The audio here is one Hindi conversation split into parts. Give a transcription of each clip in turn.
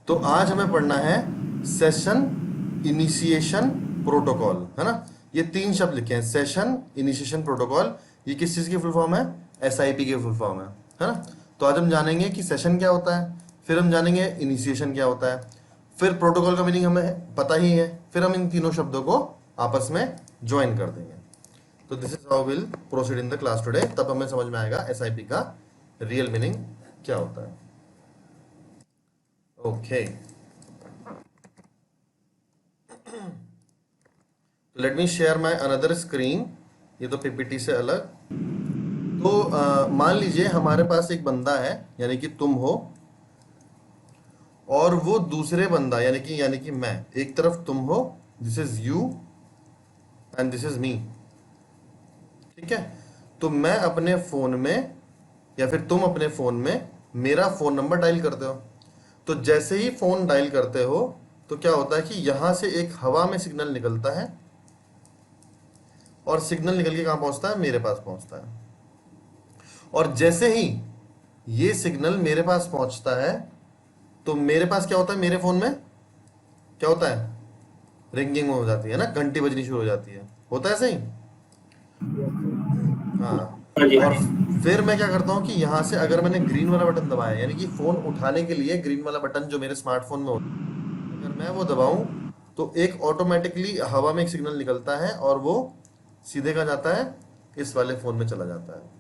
तो आज हमें पढ़ना है सेशन इनिशिएशन प्रोटोकॉल, है ना। ये तीन शब्द लिखे हैं, सेशन इनिशिएशन प्रोटोकॉल। ये किस चीज की फुल फॉर्म है? एसआईपी की फुल फॉर्म है ना। तो आज हम जानेंगे कि सेशन क्या होता है, फिर हम जानेंगे इनिशिएशन क्या होता है, फिर प्रोटोकॉल का मीनिंग हमें पता ही है, फिर हम इन तीनों शब्दों को आपस में ज्वाइन कर देंगे। तो this is how will proceed in the class today. तब हमें समझ में आएगा एसआईपी का रियल मीनिंग क्या होता है। Okay, let me share my another screen. ये तो पीपीटी से अलग। तो मान लीजिए हमारे पास एक बंदा है, यानी कि तुम हो, और वो दूसरे बंदा यानी कि मैं। एक तरफ तुम हो, this is you and this is me, ठीक है। तो मैं अपने फोन में या फिर तुम अपने फोन में मेरा फोन नंबर डायल करते हो। तो जैसे ही फोन डायल करते हो तो क्या होता है कि यहां से एक हवा में सिग्नल निकलता है, और सिग्नल निकल के कहां पहुंचता है? मेरे पास पहुंचता है। और जैसे ही ये सिग्नल मेरे पास पहुंचता है तो मेरे पास क्या होता है? मेरे फोन में क्या होता है? रिंगिंग हो जाती है ना, घंटी बजनी शुरू हो जाती है। होता है सही? हाँ। हाँ जी, हाँ और जी। फिर मैं क्या करता हूँ कि यहाँ से अगर मैंने ग्रीन वाला बटन दबाया, यानी कि फोन उठाने के लिए ग्रीन वाला बटन जो मेरे स्मार्टफोन में होता है, अगर मैं वो दबाऊं तो एक ऑटोमेटिकली हवा में एक सिग्नल निकलता है और वो सीधे कहाँ जाता है? इस वाले फोन में चला जाता है।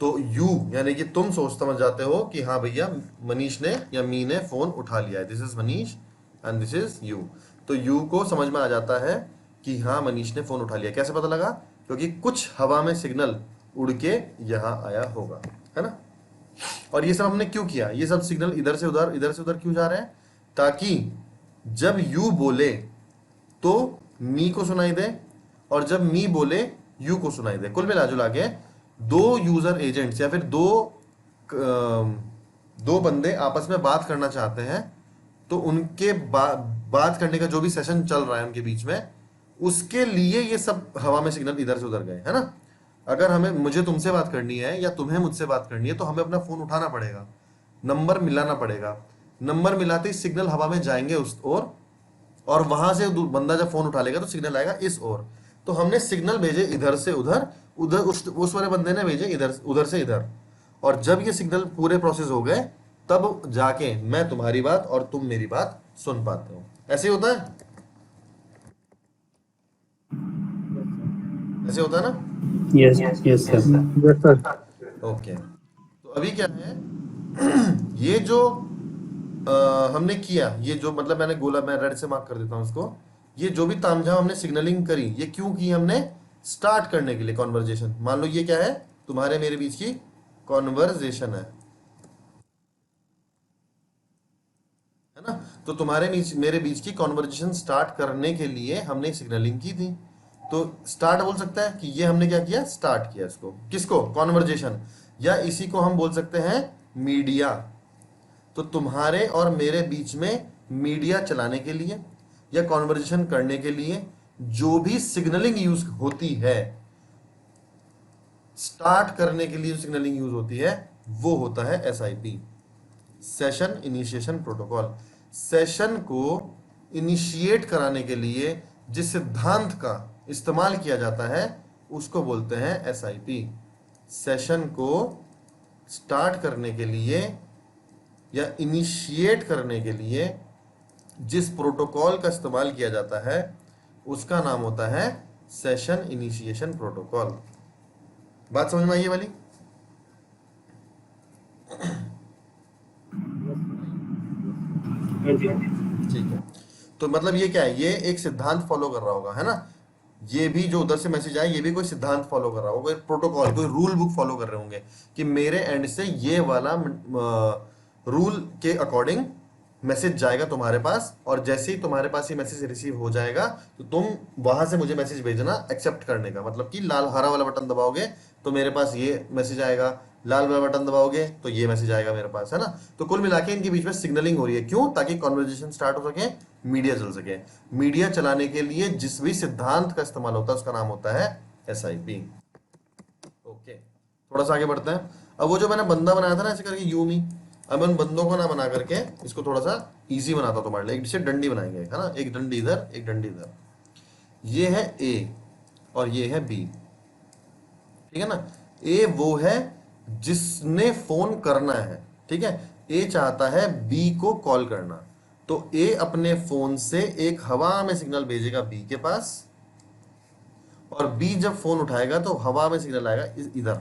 तो यू यानी कि तुम सोच समझ जाते हो कि हाँ भैया, मनीष ने या मी ने फोन उठा लिया है। This is Manish and this is you. तो यू को समझ में आ जाता है कि हाँ, मनीष ने फोन उठा लिया। कैसे पता लगा? क्योंकि कुछ हवा में सिग्नल उड़ के यहाँ आया होगा, है ना। और ये सब हमने क्यों किया? ये सब सिग्नल इधर से उधर क्यों जा रहे हैं? ताकि जब यू बोले तो मी को सुनाई दे, और जब मी बोले यू को सुनाई दे। कुल मिला जुला के दो यूजर एजेंट्स या फिर दो बंदे आपस में बात करना चाहते हैं, तो उनके बात करने का जो भी सेशन चल रहा है उनके बीच में, उसके लिए ये सब हवा में सिग्नल इधर से उधर गए, है ना। अगर मुझे तुमसे बात करनी है या तुम्हें मुझसे बात करनी है तो हमें अपना फोन उठाना पड़ेगा, नंबर मिलाना पड़ेगा। नंबर मिलाते ही सिग्नल हवा में जाएंगे उस ओर, और वहां से बंदा जब फोन उठा लेगा तो सिग्नल आएगा इस ओर। तो हमने सिग्नल भेजे इधर से उधर, उधर उस वाले बंदे ने भेजे उधर से इधर। और जब ये सिग्नल पूरे प्रोसेस हो गए तब जाके मैं तुम्हारी बात और तुम मेरी बात सुन पाते हो। ऐसे ही होता है, ऐसे होता है ना। Yes, yes yes sir. Yes sir. Okay. तो अभी क्या है, ये जो हमने किया, ये जो मतलब मैंने गोला, मैं रेड से मार्क कर देता हूं इसको। ये जो भी तामझाम हमने सिग्नलिंग करी, ये क्यों की? हमने स्टार्ट करने के लिए कॉन्वर्जेशन। मान लो ये क्या है? तुम्हारे मेरे बीच की कॉन्वर्जेशन है ना। तो तुम्हारे बीच मेरे बीच की कॉन्वर्जेशन स्टार्ट करने के लिए हमने सिग्नलिंग की थी। तो स्टार्ट बोल सकता है कि ये हमने क्या किया? स्टार्ट किया इसको। किसको? कॉन्वर्जेशन। या इसी को हम बोल सकते हैं मीडिया। तो तुम्हारे और मेरे बीच में मीडिया चलाने के लिए या कॉन्वर्जेशन करने के लिए जो भी सिग्नलिंग यूज होती है, स्टार्ट करने के लिए जो सिग्नलिंग यूज होती है, वो होता है SIP, session initiation protocol. Session को इनिशिएट कराने के लिए जिस सिद्धांत का इस्तेमाल किया जाता है उसको बोलते हैं एसआईपी। सेशन को स्टार्ट करने के लिए या इनिशिएट करने के लिए जिस प्रोटोकॉल का इस्तेमाल किया जाता है उसका नाम होता है सेशन इनिशिएशन प्रोटोकॉल। बात समझ में आई ये वाली? हाँ जी। ठीक है। तो मतलब ये क्या है? ये एक सिद्धांत फॉलो कर रहा होगा, है ना। ये भी जो उधर से मैसेज आया, ये भी कोई सिद्धांत फॉलो कर रहा होगा, कोई प्रोटोकॉल, कोई रूल बुक फॉलो कर रहे होंगे कि मेरे एंड से ये वाला रूल के अकॉर्डिंग मैसेज जाएगा तुम्हारे पास, और जैसे ही तुम्हारे पास ये मैसेज रिसीव हो जाएगा तो तुम वहां से मुझे मैसेज भेजना एक्सेप्ट करने का। मतलब कि लाल हरा वाला बटन दबाओगे तो मेरे पास ये मैसेज आएगा, लाल वाला बटन दबाओगे तो ये मैसेज आएगा मेरे पास, है ना। तो कुल मिला के इनके बीच में सिग्नलिंग हो रही है। क्यों? ताकि कॉन्वर्जेशन स्टार्ट हो सके, मीडिया चल सके। मीडिया चलाने के लिए जिस भी सिद्धांत का इस्तेमाल होता है उसका नाम होता है एसआईपी। ओके, थोड़ा सा आगे बढ़ते हैं। अब वो जो मैंने बंदा बनाया था ना ऐसे करके, यू मी, अब उन बंदों को ना बना करके इसको थोड़ा सा इजी बनाता हूं तुम्हारे लिए। एक से डंडी बनाएंगे, है ना, एक डंडी इधर एक डंडी इधर। ये है ए और ये है बी, ठीक है ना। ए वो है जिसने फोन करना है, ठीक है। ए चाहता है बी को कॉल करना, तो ए अपने फोन से एक हवा में सिग्नल भेजेगा बी के पास, और बी जब फोन उठाएगा तो हवा में सिग्नल आएगा इधर।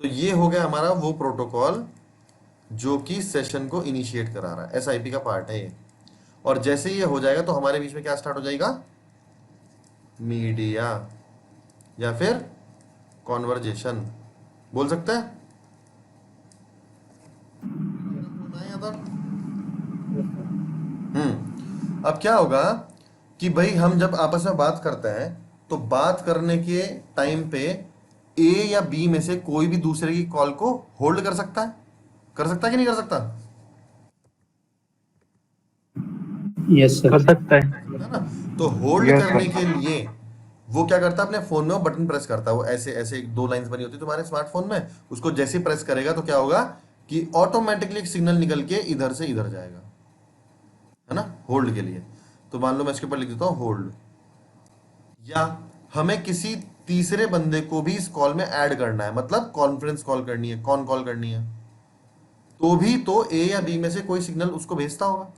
तो ये हो गया हमारा वो प्रोटोकॉल जो कि सेशन को इनिशिएट करा रहा है, एसआईपी का पार्ट है ये। और जैसे ये हो जाएगा तो हमारे बीच में क्या स्टार्ट हो जाएगा, मीडिया या फिर कॉन्वर्जेशन बोल सकते हैं। अब क्या होगा कि भाई हम जब आपस में बात करते हैं तो बात करने के टाइम पे ए या बी में से कोई भी दूसरे की कॉल को होल्ड कर सकता है, कर सकता है कि नहीं कर सकता, यस कर सर। सकता है। है ना। तो होल्ड Yes, करने sir. के लिए वो क्या करता है, अपने फोन में वो बटन प्रेस करता है। वो ऐसे ऐसे एक दो लाइंस बनी होती है तुम्हारे स्मार्टफोन में, उसको जैसे ही प्रेस करेगा तो क्या होगा कि ऑटोमेटिकली एक सिग्नल निकल के इधर से इधर जाएगा, है ना, होल्ड के लिए। तो मान लो मैं इसके ऊपर लिख देता हूं होल्ड। या हमें किसी तीसरे बंदे को भी इस कॉल में ऐड करना है, मतलब कॉन्फ्रेंस कॉल करनी है, कौन कॉल करनी है, तो भी तो ए या बी में से कोई सिग्नल उसको भेजता होगा।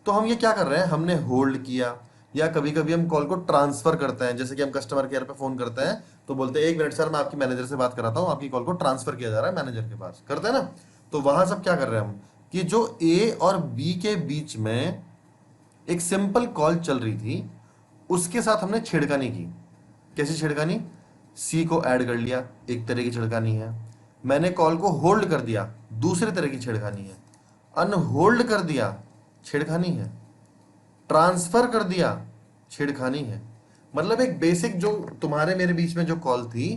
तो हम ये क्या कर रहे हैं, हमने होल्ड किया। या कभी कभी हम कॉल को ट्रांसफर करते हैं, जैसे कि हम कस्टमर केयर पे फोन करते हैं तो बोलते हैं 1 मिनट सर मैं आपकी मैनेजर से बात कराता हूँ, आपकी कॉल को ट्रांसफर किया जा रहा है मैनेजर के पास, करते हैं ना। तो वहां सब क्या कर रहे हैं हम कि जो ए और बी के बीच में एक सिंपल कॉल चल रही थी उसके साथ हमने छेड़खानी की। कैसी छेड़खानी, सी को ऐड कर लिया, एक तरह की छेड़खानी है। मैंने कॉल को होल्ड कर दिया, दूसरे तरह की छेड़खानी है। अनहोल्ड कर दिया, छेड़खानी है। ट्रांसफर कर दिया, छेड़खानी है। मतलब एक बेसिक जो तुम्हारे मेरे बीच में जो कॉल थी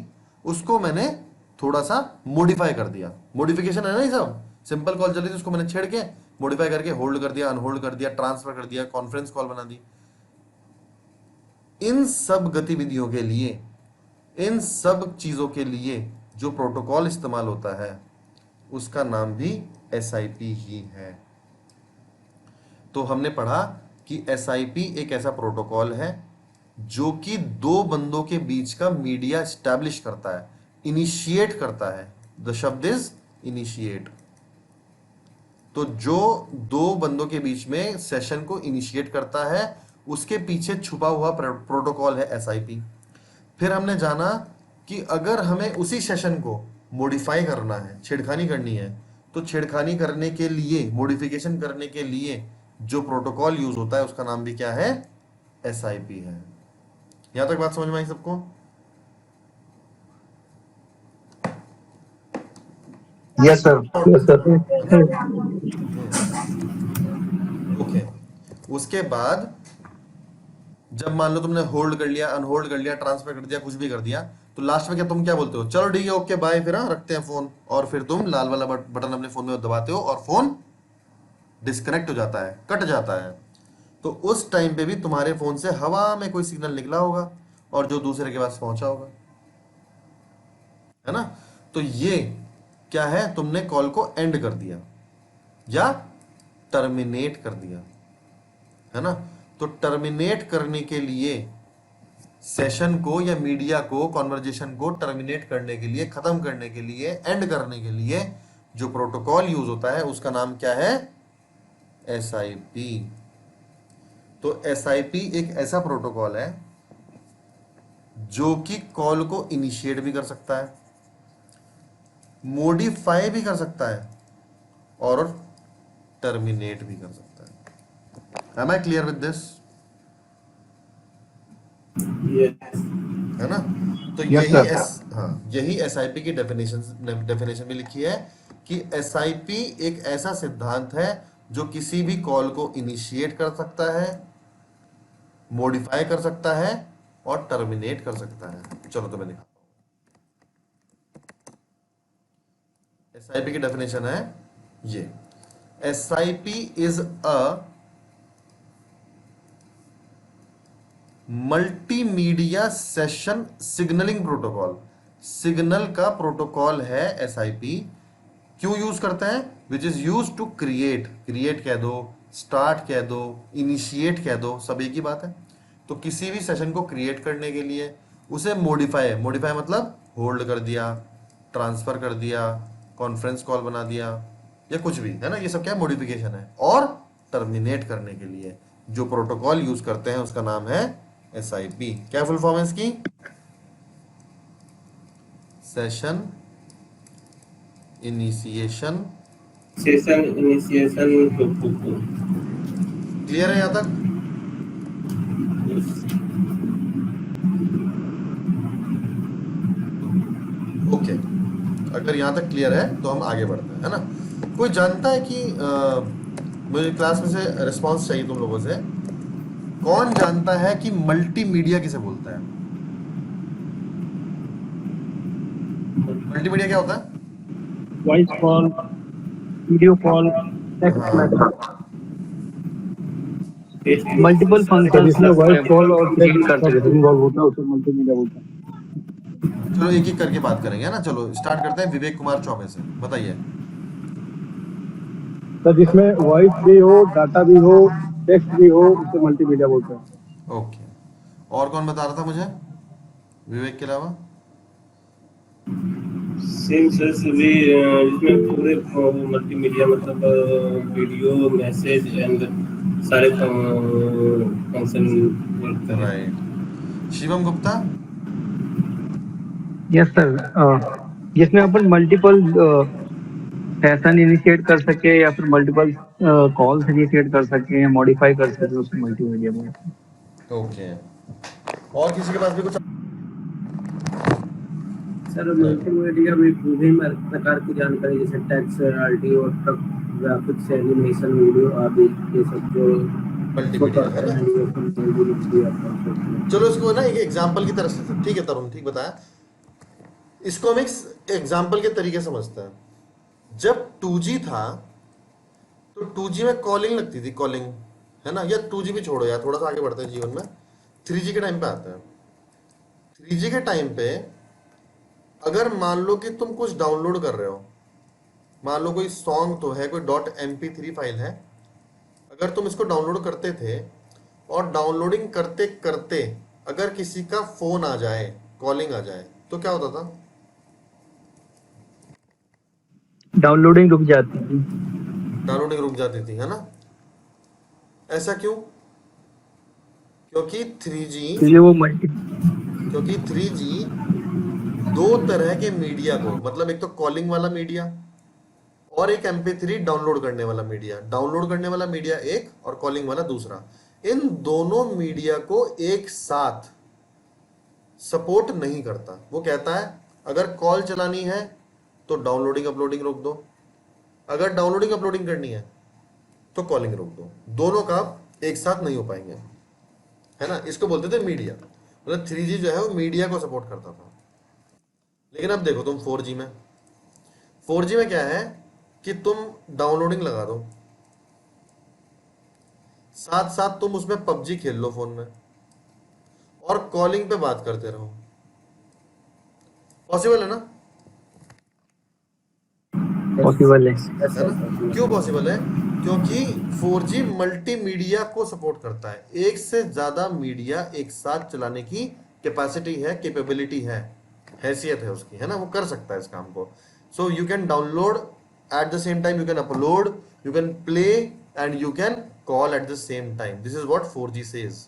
उसको मैंने थोड़ा सा मॉडिफाई कर दिया। मॉडिफिकेशन है ना ये सब, सिंपल कॉल चल रही थी उसको मैंने छेड़ के मॉडिफाई करके होल्ड कर दिया, अनहोल्ड कर दिया, ट्रांसफर कर दिया, कॉन्फ्रेंस कॉल बना दी। इन सब गतिविधियों के लिए, इन सब चीजों के लिए जो प्रोटोकॉल इस्तेमाल होता है उसका नाम भी एसआईपी ही है। तो हमने पढ़ा कि एसआईपी एक ऐसा प्रोटोकॉल है जो कि दो बंदों के बीच का मीडिया स्टैब्लिश करता है, इनिशिएट करता है। द शब्द इज इनिशिएट। तो जो दो बंदों के बीच में सेशन को इनिशिएट करता है उसके पीछे छुपा हुआ प्रोटोकॉल है एसआईपी। फिर हमने जाना कि अगर हमें उसी सेशन को मॉडिफाई करना है, छेड़खानी करनी है, तो छेड़खानी करने के लिए, मॉडिफिकेशन करने के लिए जो प्रोटोकॉल यूज होता है उसका नाम भी क्या है, एसआईपी है। यहां तक बात समझ में आई सबको? Yes sir. Yes, sir. Okay. उसके बाद जब मान लो तुमने होल्ड कर लिया, अनहोल्ड कर लिया, ट्रांसफर कर दिया, कुछ भी कर दिया, तो लास्ट में क्या तुम क्या बोलते हो, चलो ठीक है ओके बाय, फिर हाँ रखते हैं फोन। और फिर तुम लाल वाला बटन अपने फोन में दबाते हो और फोन डिस्कनेक्ट हो जाता है, कट जाता है। तो उस टाइम पे भी तुम्हारे फोन से हवा में कोई सिग्नल निकला होगा और जो दूसरे के पास पहुंचा होगा, है ना। तो ये क्या है, तुमने कॉल को एंड कर दिया या टर्मिनेट कर दिया, है ना। तो टर्मिनेट करने के लिए सेशन को या मीडिया को, कॉन्वर्जेशन को टर्मिनेट करने के लिए, खत्म करने के लिए, एंड करने के लिए जो प्रोटोकॉल यूज होता है उसका नाम क्या है, एसआईपी। तो एसआईपी एक ऐसा प्रोटोकॉल है जो कि कॉल को इनिशिएट भी कर सकता है, मॉडिफाई भी कर सकता है और टर्मिनेट भी कर सकता है। Am I clear with this? Yes. है ना। तो Yes, यही sir. यही एसआईपी की डेफिनेशन में लिखी है कि एसआईपी एक ऐसा सिद्धांत है जो किसी भी कॉल को इनिशिएट कर सकता है, मॉडिफाई कर सकता है और टर्मिनेट कर सकता है। चलो तो मैं दिखाता हूं। एसआईपी की डेफिनेशन है ये, SIP is a multimedia session signalling protocol. Signal का प्रोटोकॉल है एसआईपी क्यों यूज करते हैं? Which is use to create, create कह दो, स्टार्ट कह दो, इनिशिएट कह दो, सब एक ही बात है। तो किसी भी सेशन को क्रिएट करने के लिए उसे मॉडिफाई, मॉडिफाई मतलब होल्ड कर दिया, ट्रांसफर कर दिया, कॉन्फ्रेंस कॉल बना दिया, या कुछ भी, है ना, ये सब क्या मॉडिफिकेशन है। और टर्मिनेट करने के लिए जो प्रोटोकॉल यूज करते हैं उसका नाम है SIP। क्या फुल फॉर्म है इसकी? Session initiation. Session initiation protocol. Clear है यहां तक? ओके, अगर यहां तक क्लियर है तो हम आगे बढ़ते हैं, है ना। कोई जानता है कि मुझे क्लास में से रिस्पांस चाहिए तुम लोगों से, कौन जानता है कि मल्टीमीडिया किसे बोलता है? मल्टीमीडिया क्या होता है? Voice call, video call, text हाँ, मैसेज, मल्टीपल सर फंक्शंस जिसमें वॉइस कॉल और डील टेक्स्ट करते सब हैं। इन्वॉल्व होता है उसे मल्टीमीडिया बोलते हैं। चलो एक एक करके बात करेंगे, है ना। चलो स्टार्ट करते हैं विवेक कुमार चौबे से, बताइए। सर जिसमें वॉइस भी हो, डाटा भी हो, टेक्स्ट भी हो, उसे मल्टीमीडिया बोलते हैं। ओके, और कौन बता रहा था मुझे विवेक के अलावा? सेम सर सभी जिसमें पूरे मल्टीमीडिया मतलब वीडियो मैसेज एंड सारे फंक्शन वर्क करें। Right. Shivam Gupta? Yes sir, जिसमें अपन मल्टीपल सेशन इनिशिएट कर सके या फिर मल्टीपल कॉल्स इनिशिएट कर सके या मॉडिफाई कर सके, उसको मल्टीमीडिया बोलते हैं। ओके, और किसी के पास भी कुछ? सर मल्टीमीडिया में विभिन्न प्रकार की जानकारी जैसे text, audio, graphics, animation, video आदि, ये सब जो मल्टीमीडिया है ना। मल्टीमीडिया। चलो इसको ना एक एग्जांपल की तरह से, ठीक है तरुण, ठीक बताया। इसको हम एक एग्जांपल के तरीके से समझते हैं। जब 2G था तो 2G में कॉलिंग लगती थी, कॉलिंग, है ना। या 2G भी छोड़ो यार, थोड़ा सा आगे बढ़ते हैं जीवन में, 3G के टाइम पे आते हैं। 3G के टाइम पे अगर मान लो कि तुम कुछ डाउनलोड कर रहे हो, मान लो कोई सॉन्ग तो है, कोई .mp3 फाइल है, अगर तुम इसको डाउनलोड करते थे और डाउनलोडिंग करते करते अगर किसी का फोन आ जाए, कॉलिंग आ जाए, तो क्या होता था? डाउनलोडिंग रुक जाती थी। डाउनलोडिंग रुक जाती थी, है ना। ऐसा क्यों? क्योंकि 3G, क्योंकि वो मल्टी क्योंकि 3G दो तरह के मीडिया को, मतलब एक तो कॉलिंग वाला मीडिया और एक MP3 डाउनलोड करने वाला मीडिया, डाउनलोड करने वाला मीडिया एक और कॉलिंग वाला दूसरा, इन दोनों मीडिया को एक साथ सपोर्ट नहीं करता। वो कहता है अगर कॉल चलानी है तो डाउनलोडिंग अपलोडिंग रोक दो, अगर डाउनलोडिंग अपलोडिंग करनी है तो कॉलिंग रोक दो, दोनों का एक साथ नहीं हो पाएंगे, है ना। इसको बोलते थे मीडिया। मतलब 3G जो है वो मीडिया को सपोर्ट करता था। लेकिन अब देखो तुम 4G में, 4G में क्या है कि तुम डाउनलोडिंग लगा दो, साथ साथ तुम उसमें PUBG खेल लो फोन में, और कॉलिंग पे बात करते रहो। पॉसिबल है ना? पॉसिबल है। है ना। क्यों पॉसिबल है? क्योंकि 4G मल्टीमीडिया को सपोर्ट करता है, एक से ज्यादा मीडिया एक साथ चलाने की कैपेसिटी है, कैपेबिलिटी है, हैसियत है उसकी, है ना। वो कर सकता है इस काम को। So you can download at the same time, you can upload, you can play and you can call at the same time. This is what 4G says.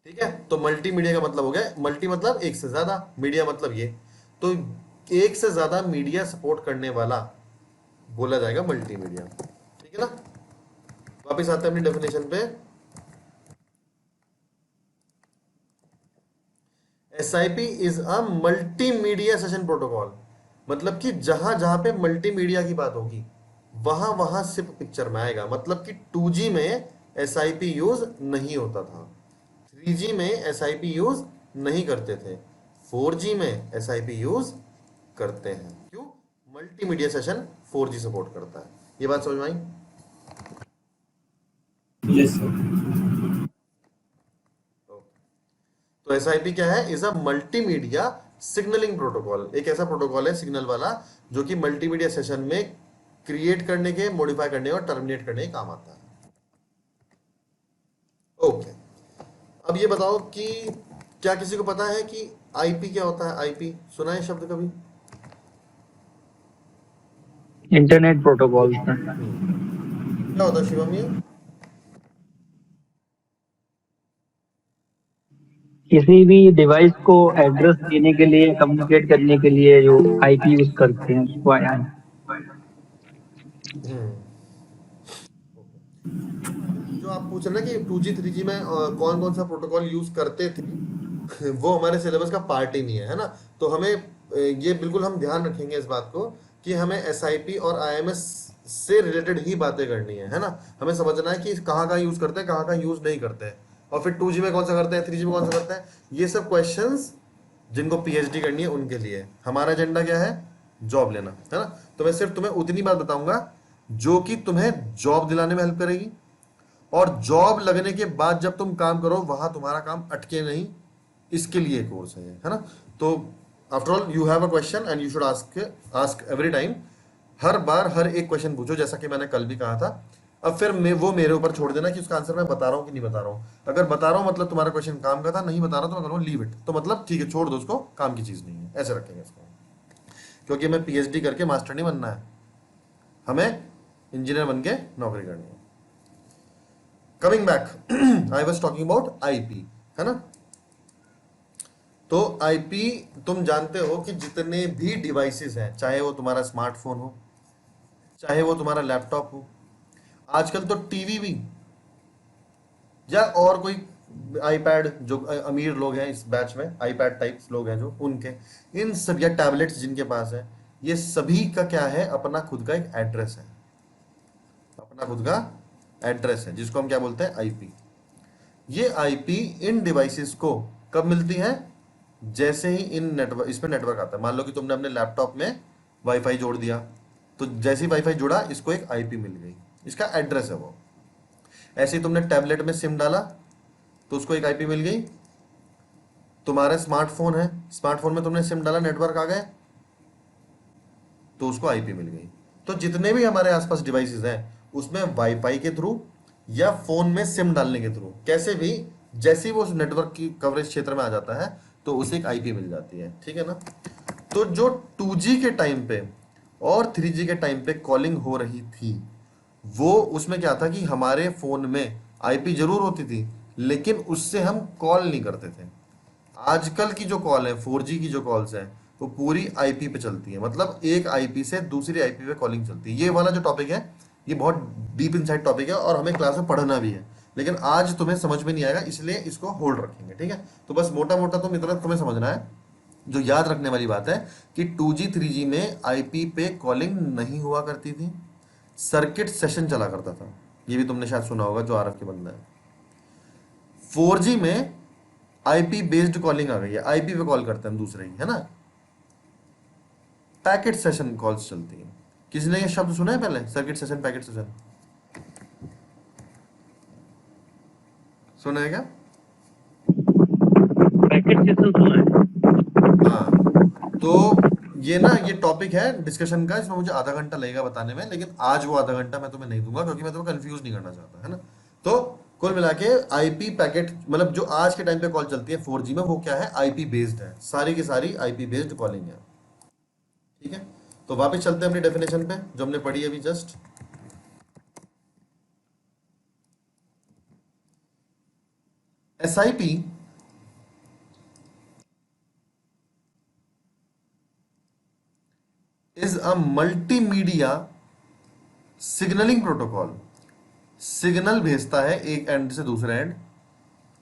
ठीक है, तो मल्टीमीडिया का मतलब हो गया, मल्टी मतलब एक से ज्यादा, मीडिया मतलब ये, तो एक से ज्यादा मीडिया सपोर्ट करने वाला बोला जाएगा मल्टीमीडिया। ठीक है ना। वापस आते हैं अपनी डेफिनेशन पे। SIP is a multimedia session protocol, मतलब कि जहां जहां पे मल्टीमीडिया की बात होगी वहां वहां सिर्फ पिक्चर में आएगा। मतलब कि 2G में SIP यूज नहीं होता था, 3G में SIP यूज नहीं करते थे, 4G में SIP यूज करते हैं। क्यों? मल्टीमीडिया सेशन 4G सपोर्ट करता है। ये बात समझ में आई? Yes sir. तो SIP क्या है? Is a multimedia signaling protocol एक ऐसा प्रोटोकॉल है सिग्नल वाला जो कि मल्टीमीडिया सेशन में क्रिएट करने के, मॉडिफाई करने और टर्मिनेट करने के काम आता है। ओके, अब ये बताओ कि क्या किसी को पता है कि आईपी क्या होता है? आईपी सुना है शब्द कभी? इंटरनेट प्रोटोकॉल था। क्या होता है शिवम ये? किसी भी डिवाइस को एड्रेस देने के लिए, कम्युनिकेट करने के लिए जो आईपी यूज करते हैं उसको आया है। जो आप पूछ रहे ना कि 2G 3G में कौन कौन सा प्रोटोकॉल यूज करते थे, वो हमारे सिलेबस का पार्ट ही नहीं है ना। तो हमें ये बिल्कुल हम ध्यान रखेंगे इस बात को कि हमें एसआईपी और आईएमएस से रिलेटेड ही बातें करनी है ना। हमें समझना है कि कहाँ कहाँ यूज करते हैं, कहाँ कहाँ यूज नहीं करते हैं, और फिर 2G में कौन सा करते हैं, 3G में कौन सा करते हैं। ये सब क्वेश्चंस जिनको पीएचडी करनी है उनके लिए। हमारा एजेंडा क्या है? जॉब लेना, है ना। तो मैं सिर्फ तुम्हें उतनी बात बताऊंगा जो कि तुम्हें जॉब दिलाने में हेल्प करेगी, और जॉब लगने के बाद जब तुम काम करो वहां तुम्हारा काम अटके नहीं, इसके लिए कोर्स है ना। तो after all you have a question and you should ask every time. हर बार हर एक क्वेश्चन पूछो, जैसा कि मैंने कल भी कहा था। अब फिर वो मेरे ऊपर छोड़ देना कि उसका आंसर मैं बता रहा हूँ कि नहीं बता रहा हूँ। अगर बता रहा हूँ मतलब तुम्हारा क्वेश्चन काम का था, नहीं बता रहा तो मैं करूँ लीव इट, तो मतलब ठीक है, छोड़ दो उसको, काम की चीज नहीं है, ऐसे रखेंगे इसको। क्योंकि हमें पीएचडी करके मास्टर नहीं बनना है, हमें इंजीनियर बन के नौकरी करनी है। Coming back, I was talking about IP, है ना। तो आईपी तुम जानते हो कि जितने भी डिवाइसेस हैं, चाहे वो तुम्हारा स्मार्टफोन हो, चाहे वो तुम्हारा लैपटॉप हो, आजकल तो टीवी भी, या और कोई आईपैड, जो अमीर लोग हैं इस बैच में, आईपैड टाइप्स लोग हैं जो, उनके इन सब, या टैबलेट्स जिनके पास है, ये सभी का क्या है? अपना खुद का एक एड्रेस है, अपना खुद का एड्रेस है, जिसको हम क्या बोलते हैं? आईपी। ये आईपी इन डिवाइसेस को कब मिलती है? जैसे ही इन नेटवर्क, इसमें नेटवर्क आता है। मान लो कि तुमने अपने लैपटॉप में वाईफाई जोड़ दिया, तो जैसे ही वाईफाई जुड़ा इसको एक आईपी मिल गई, इसका एड्रेस है वो। ऐसे ही तुमने टैबलेट में सिम डाला तो उसको एक आईपी मिल गई। तुम्हारा स्मार्टफोन है, स्मार्टफोन में तुमने सिम डाला, नेटवर्क आ गए, तो उसको आईपी मिल गई। तो जितने भी हमारे आसपास डिवाइसेस हैं उसमें वाईफाई के थ्रू या फोन में सिम डालने के थ्रू, कैसे भी, जैसे ही वो उस नेटवर्क की कवरेज क्षेत्र में आ जाता है तो उसे एक आईपी मिल जाती है, ठीक है ना। तो जो 2G के टाइम पे और 3G के टाइम पे कॉलिंग हो रही थी, वो उसमें क्या था कि हमारे फोन में आईपी जरूर होती थी, लेकिन उससे हम कॉल नहीं करते थे। आजकल की जो कॉल है, 4G की जो कॉल्स है, वो पूरी आईपी पे चलती है। मतलब एक आईपी से दूसरी आईपी पे कॉलिंग चलती है। ये वाला जो टॉपिक है ये बहुत डीप इनसाइड टॉपिक है और हमें क्लास में पढ़ना भी है, लेकिन आज तुम्हें समझ में नहीं आएगा, इसलिए इसको होल्ड रखेंगे, ठीक है। तो बस मोटा मोटा तुम इतना तुम्हें समझना है, जो याद रखने वाली बात है कि 2G 3G में आईपी पे कॉलिंग नहीं हुआ करती थी, सर्किट सेशन चला करता था। ये भी तुमने शायद सुना होगा जो आरएफ के बंदा है। 4G में आईपी बेस्ड कॉलिंग आ गई है, आईपी पे कॉल करते हैं हम दूसरे ही, है ना। पैकेट सेशन कॉल्स चलती है। किसी ने ये शब्द सुना है पहले, सर्किट सेशन, पैकेट सेशन? सुना है क्या? पैकेट सेशन सुना है। हाँ, तो ये ना, ये टॉपिक है डिस्कशन का, इसमें मुझे आधा घंटा लगेगा बताने में, लेकिन आज वो आधा घंटा मैं तुम्हें नहीं दूंगा क्योंकि मैं तुम्हें कंफ्यूज नहीं करना चाहता, है ना। तो कुल मिला के आईपी पैकेट, मतलब जो आज के टाइम पे कॉल चलती है 4G में, वो क्या है? आईपी बेस्ड है, सारी की सारी आईपी बेस्ड कॉलिंग है, ठीक है। तो वापस चलते हैं अपनी डेफिनेशन पे जो हमने पढ़ी अभी just. SIP is a multimedia signaling protocol. Signal भेजता है एक एंड से दूसरे एंड,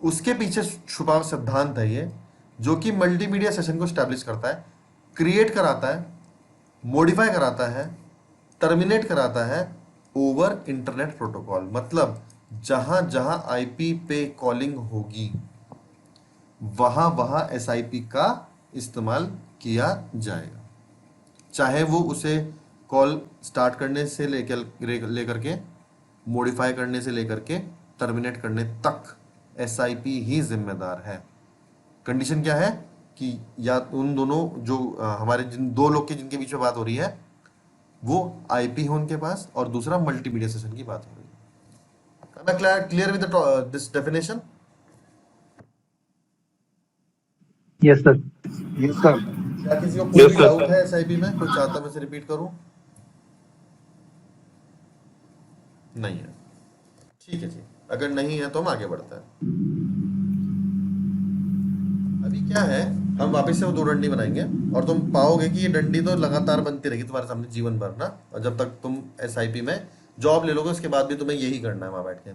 उसके पीछे छुपा हुआ सिद्धांत है ये, जो कि मल्टीमीडिया सेशन को स्टैब्लिश करता है, क्रिएट कराता है, मॉडिफाई कराता है, टर्मिनेट कराता है ओवर इंटरनेट प्रोटोकॉल। मतलब जहां जहां आईपी पे कॉलिंग होगी वहां वहां एसआईपी का इस्तेमाल किया जाएगा, चाहे वो उसे कॉल स्टार्ट करने से लेकर के मॉडिफाई करने से लेकर के टर्मिनेट करने तक एसआईपी ही जिम्मेदार है। कंडीशन क्या है कि या उन दोनों जो हमारे जिन दो लोग के जिनके बीच में बात हो रही है वो आईपी है उनके पास, और दूसरा मल्टीमीडिया सेशन की बात हो रही है। मैं clear with this definition? Yes sir. Yes sir. क्या किसी को कोई भी डाउट है एसआईपी में? कोई चाहता मैं से रिपीट करूं? नहीं है, ठीक है जी। अगर नहीं है तो हम आगे बढ़ते हैं। अभी क्या है, हम वापस से वो दो डंडी बनाएंगे और तुम पाओगे कि ये डंडी तो लगातार बनती रहेगी तुम्हारे सामने जीवन भर ना, और जब तक तुम एसआईपी में जॉब ले लोगे उसके बाद भी तुम्हें यही करना है वहां बैठ के।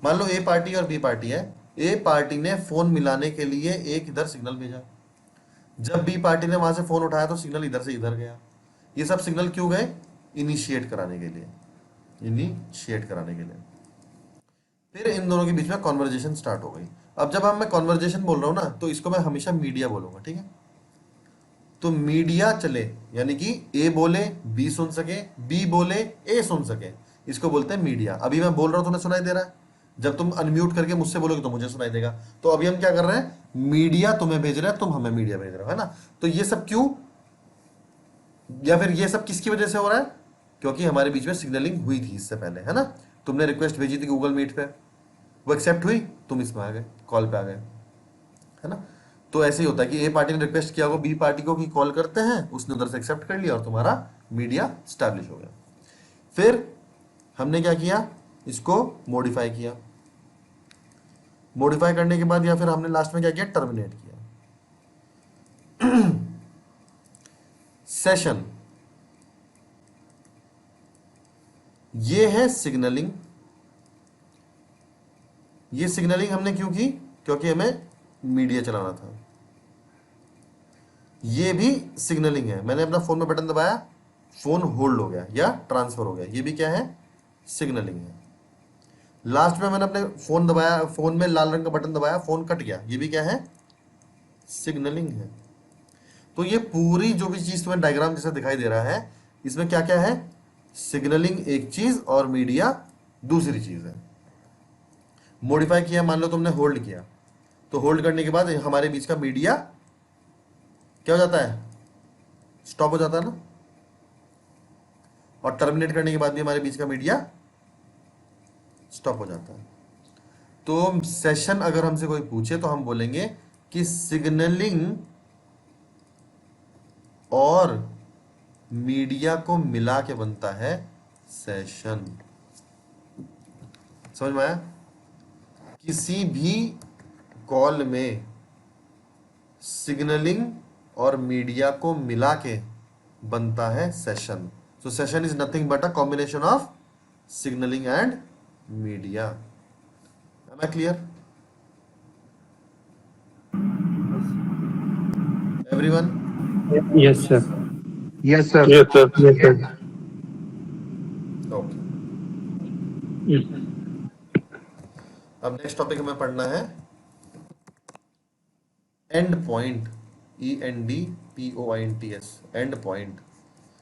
मान लो ए पार्टी और बी पार्टी है। ए पार्टी ने फोन मिलाने के लिए एक इधर सिग्नल भेजा, जब बी पार्टी ने वहां से फोन उठाया तो सिग्नल इधर से इधर गया। ये सब सिग्नल क्यों गए? इनिशिएट कराने के लिए, इनिशिएट कराने के लिए। फिर इन दोनों के बीच में कॉन्वर्जेशन स्टार्ट हो गई। अब जब मैं कॉन्वर्जेशन बोल रहा हूं ना तो इसको मैं हमेशा मीडिया बोलूंगा, ठीक है? तो मीडिया चले, यानी कि ए बोले बी सुन सके, बी बोले ए सुन सके, इसको बोलते हैं मीडिया। अभी मैं बोल रहा हूं तुम्हें सुनाई दे रहा है, जब तुम अनम्यूट करके मुझसे बोलोगे तो मुझे सुनाई देगा। तो अभी हम क्या कर रहे हैं, मीडिया तुम्हें भेज रहे हैं, तुम हमें मीडिया भेज रहे हो, है ना? तो ये सब क्यों, या फिर ये सब किसकी वजह से हो रहा है? क्योंकि हमारे बीच में सिग्नलिंग हुई थी इससे पहले, है ना? तुमने रिक्वेस्ट भेजी थी गूगल मीट पे, वो एक्सेप्ट हुई, तुम इसमें आ गए, कॉल पे आ गए, है ना? तो ऐसे ही होता है कि ए पार्टी ने रिक्वेस्ट किया होगा बी पार्टी को कि कॉल करते हैं, उसने उधर से एक्सेप्ट कर लिया और तुम्हारा मीडिया स्टैब्लिश हो गया। फिर हमने क्या किया, इसको मॉडिफाई किया। मॉडिफाई करने के बाद या फिर हमने लास्ट में क्या किया, टर्मिनेट किया। सेशन, ये है सिग्नलिंग। ये सिग्नलिंग हमने क्यों की? क्योंकि हमें मीडिया चलाना था। ये भी सिग्नलिंग है, मैंने अपना फोन में बटन दबाया, फोन होल्ड हो गया या ट्रांसफर हो गया, ये भी क्या है, सिग्नलिंग है। लास्ट में मैंने अपने फोन दबाया, फोन में लाल रंग का बटन दबाया, फोन कट गया, ये भी क्या है, सिग्नलिंग है। तो ये पूरी जो भी चीज तुम्हें डायग्राम जैसा दिखाई दे रहा है, इसमें क्या क्या है, सिग्नलिंग एक चीज और मीडिया दूसरी चीज है। मॉडिफाई किया, मान लो तुमने होल्ड किया, तो होल्ड करने के बाद हमारे बीच का मीडिया क्या हो जाता है, स्टॉप हो जाता है ना। और टर्मिनेट करने के बाद भी हमारे बीच का मीडिया स्टॉप हो जाता है। तो सेशन अगर हमसे कोई पूछे तो हम बोलेंगे कि सिग्नलिंग और मीडिया को मिला के बनता है सेशन। समझ में आया? किसी भी कॉल में सिग्नलिंग और मीडिया को मिला के बनता है session. So session is nothing but a combination of signalling and media. Am I clear everyone? Yes sir. Yes sir. Yes sir. Yes sir. Okay, अब नेक्स्ट टॉपिक हमें पढ़ना है endpoint, ENDPOINTS, endpoint.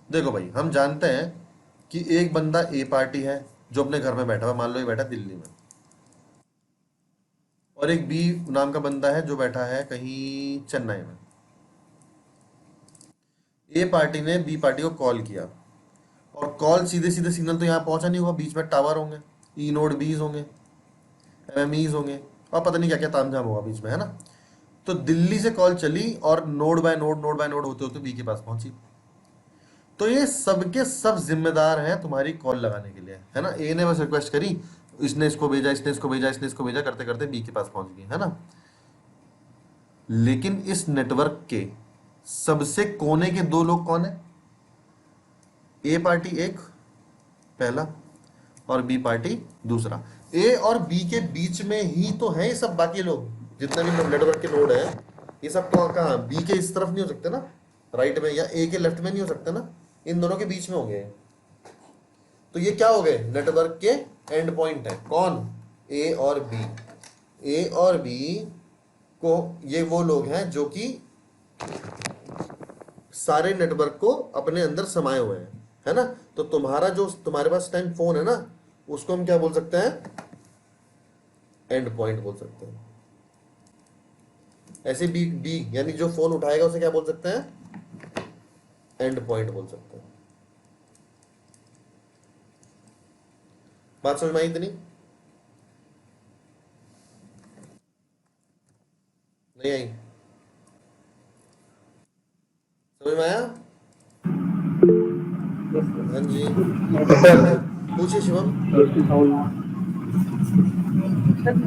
देखो भाई, हम जानते हैं कि एक बंदा ए पार्टी है जो अपने घर में बैठा हुआ, मान लो ये बैठा दिल्ली में, और एक बी नाम का बंदा है जो बैठा है कहीं चेन्नई में। ए पार्टी ने बी पार्टी को कॉल किया, और कॉल सीधे सीधे सिग्नल तो यहाँ पहुंचा नहीं होगा, बीच में टावर होंगे, ई नोड बीज होंगे, MMEs होंगे, और पता नहीं क्या क्या तामझाम होगा बीच में, है ना? तो दिल्ली से कॉल चली और नोड बाय नोड होते होते बी के पास पहुंची। तो ये सबके सब जिम्मेदार हैं तुम्हारी कॉल लगाने के लिए, है ना? ए ने बस रिक्वेस्ट करी, इसने इसको भेजा, इसने इसको भेजा, इसने इसको भेजा, करते करते बी के पास पहुंच गई, है ना? लेकिन इस नेटवर्क के सबसे कोने के दो लोग कौन है? ए पार्टी एक पहला और बी पार्टी दूसरा। ए और बी के बीच में ही तो है ये सब, बाकी लोग जितने भी नेटवर्क के नोड है ये सब तो कहाँ, बी के इस तरफ नहीं हो सकते ना, राइट में, या ए के लेफ्ट में नहीं हो सकते ना, इन दोनों के बीच में होंगे। तो ये क्या हो गए, नेटवर्क के एंड पॉइंट है। कौन? ए और बी। ए और बी को, ये वो लोग हैं जो कि सारे नेटवर्क को अपने अंदर समाये हुए हैं, है ना? तो तुम्हारा जो तुम्हारे पास टाइम फोन है ना, उसको हम क्या बोल सकते हैं, एंड पॉइंट बोल सकते हैं। ऐसे बी बी यानी जो फोन उठाएगा उसे क्या बोल सकते हैं, एंड पॉइंट बोल सकते हैं। बात समझ में आई इतनी? नहीं आई? समझ में आया? हाँ जी, पूछिए शिवम।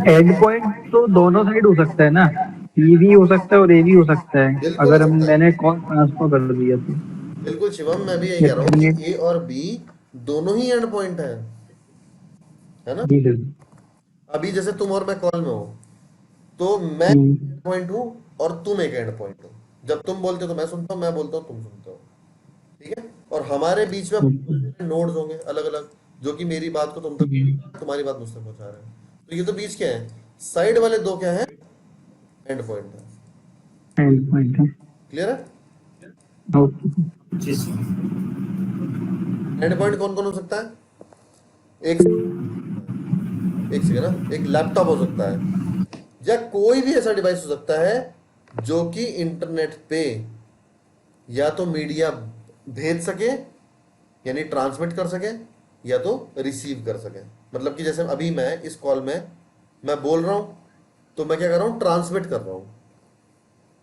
एंड पॉइंट तो दोनों साइड हो सकता है ना, पी भी हो सकता है और ए भी हो सकता है, बिल्कुल हो अगर सकता है, मैंने कॉल ट्रांसफर कर दिया तो। बिल्कुल शिवम, मैं भी यही या कह रहा हूँ terminate- कि ए और बी दोनों ही एंड पॉइंट है ना? जी सर। अभी जैसे तुम और मैं कॉल में हो, तो मैं हम्म, एंड पॉइंट हूँ और तुम एक एंड पॉइंट हो। जब तुम बोलते हो तो मैं सुनता हूँ, मैं बोलता हूँ तुम सुनते हो, ठीक है? और हमारे बीच में नोड्स होंगे अलग अलग, जो कि मेरी बात को तुम तक, तुम्हारी बात मुझ तक पहुंचा रहे हैं। तो ये तो बीच क्या है, साइड वाले दो क्या है, एंड पॉइंट है। एंड पॉइंट है। क्लियर है? ओके। जी सर। एंड पॉइंट कौन कौन हो सकता है? एक एक सेकेंड ना, एक लैपटॉप हो सकता है, या कोई भी ऐसा डिवाइस हो सकता है जो कि इंटरनेट पे या तो मीडिया भेज सके, यानी ट्रांसमिट कर सके, या तो रिसीव कर सके। मतलब कि जैसे अभी मैं इस कॉल में मैं बोल रहा हूं, तो मैं क्या कर रहा हूं, ट्रांसमिट कर रहा हूं,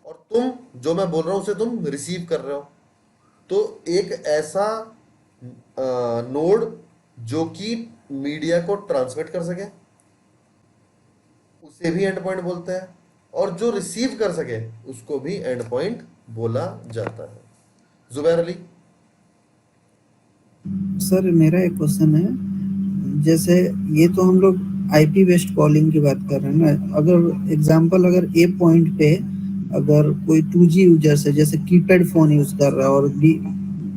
और तुम जो मैं बोल रहा हूं उसे तुम रिसीव कर रहे हो। तो एक ऐसा नोड जो कि मीडिया को ट्रांसमिट कर सके, उसे भी एंड पॉइंट बोलते हैं, और जो रिसीव कर सके उसको भी एंड पॉइंट बोला जाता है। जुबैर अली। सर मेरा एक क्वेश्चन है, जैसे ये तो हम लोग आईपी बेस्ड कॉलिंग की बात कर रहे हैं ना, अगर एग्जांपल अगर ए पॉइंट पे अगर कोई 2G यूजर से जैसे कीपैड फोन यूज कर रहा है और डी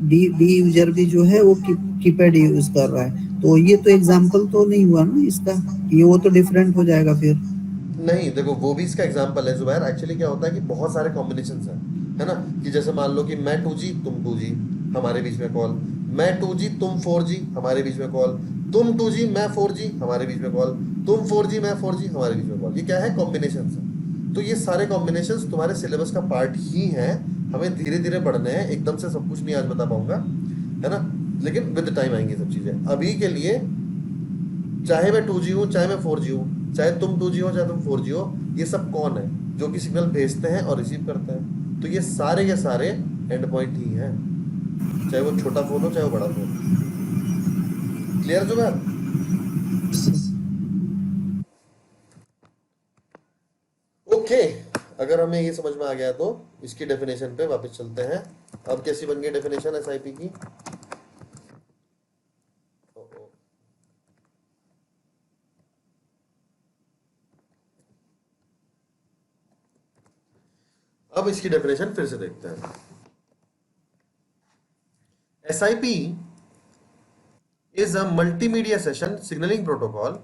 डी डी यूजर भी जो है वो कीपैड यूज कर रहा है, तो ये तो एग्जांपल तो नहीं हुआ ना इसका, ये वो तो डिफरेंट हो जाएगा फिर। नहीं देखो, वो भी इसका एग्जांपल है जुबैर। एक्चुअली क्या होता है कि बहुत सारे कॉम्बिनेशंस हैं, है ना? कि जैसे मान लो कि मैं 2G तुम 2G, हमारे बीच में कॉल, मैं 2G तुम 4G, हमारे बीच में कॉल, तुम 2G मैं 4G, हमारे बीच में कॉल, तुम 4G मैं 4G, हमारे बीच में कॉल। ये क्या है, कॉम्बिनेशंस है। तो ये सारे कॉम्बिनेशंस तुम्हारे सिलेबस का पार्ट ही हैं, हमें धीरे धीरे बढ़ने हैं, एकदम से सब कुछ नहीं आज बता पाऊंगा, है ना? लेकिन विद टाइम आएंगी सब चीजें। अभी के लिए चाहे मैं 2G हूँ, चाहे मैं 4G हूँ, चाहे तुम 2G हो, चाहे तुम 4G हो, ये सब कौन है जो कि सिग्नल भेजते हैं और रिसीव करते हैं? तो ये सारे के सारे एंड पॉइंट ही हैं, चाहे वो छोटा फोन हो चाहे वो बड़ा फोन हो। क्लियर जो मैं? ओके, अगर हमें ये समझ में आ गया तो इसकी डेफिनेशन पे वापस चलते हैं। अब कैसी बन गई डेफिनेशन एसआईपी की? अब इसकी डेफिनेशन फिर से देखते हैं। SIP is a multimedia session signalling protocol.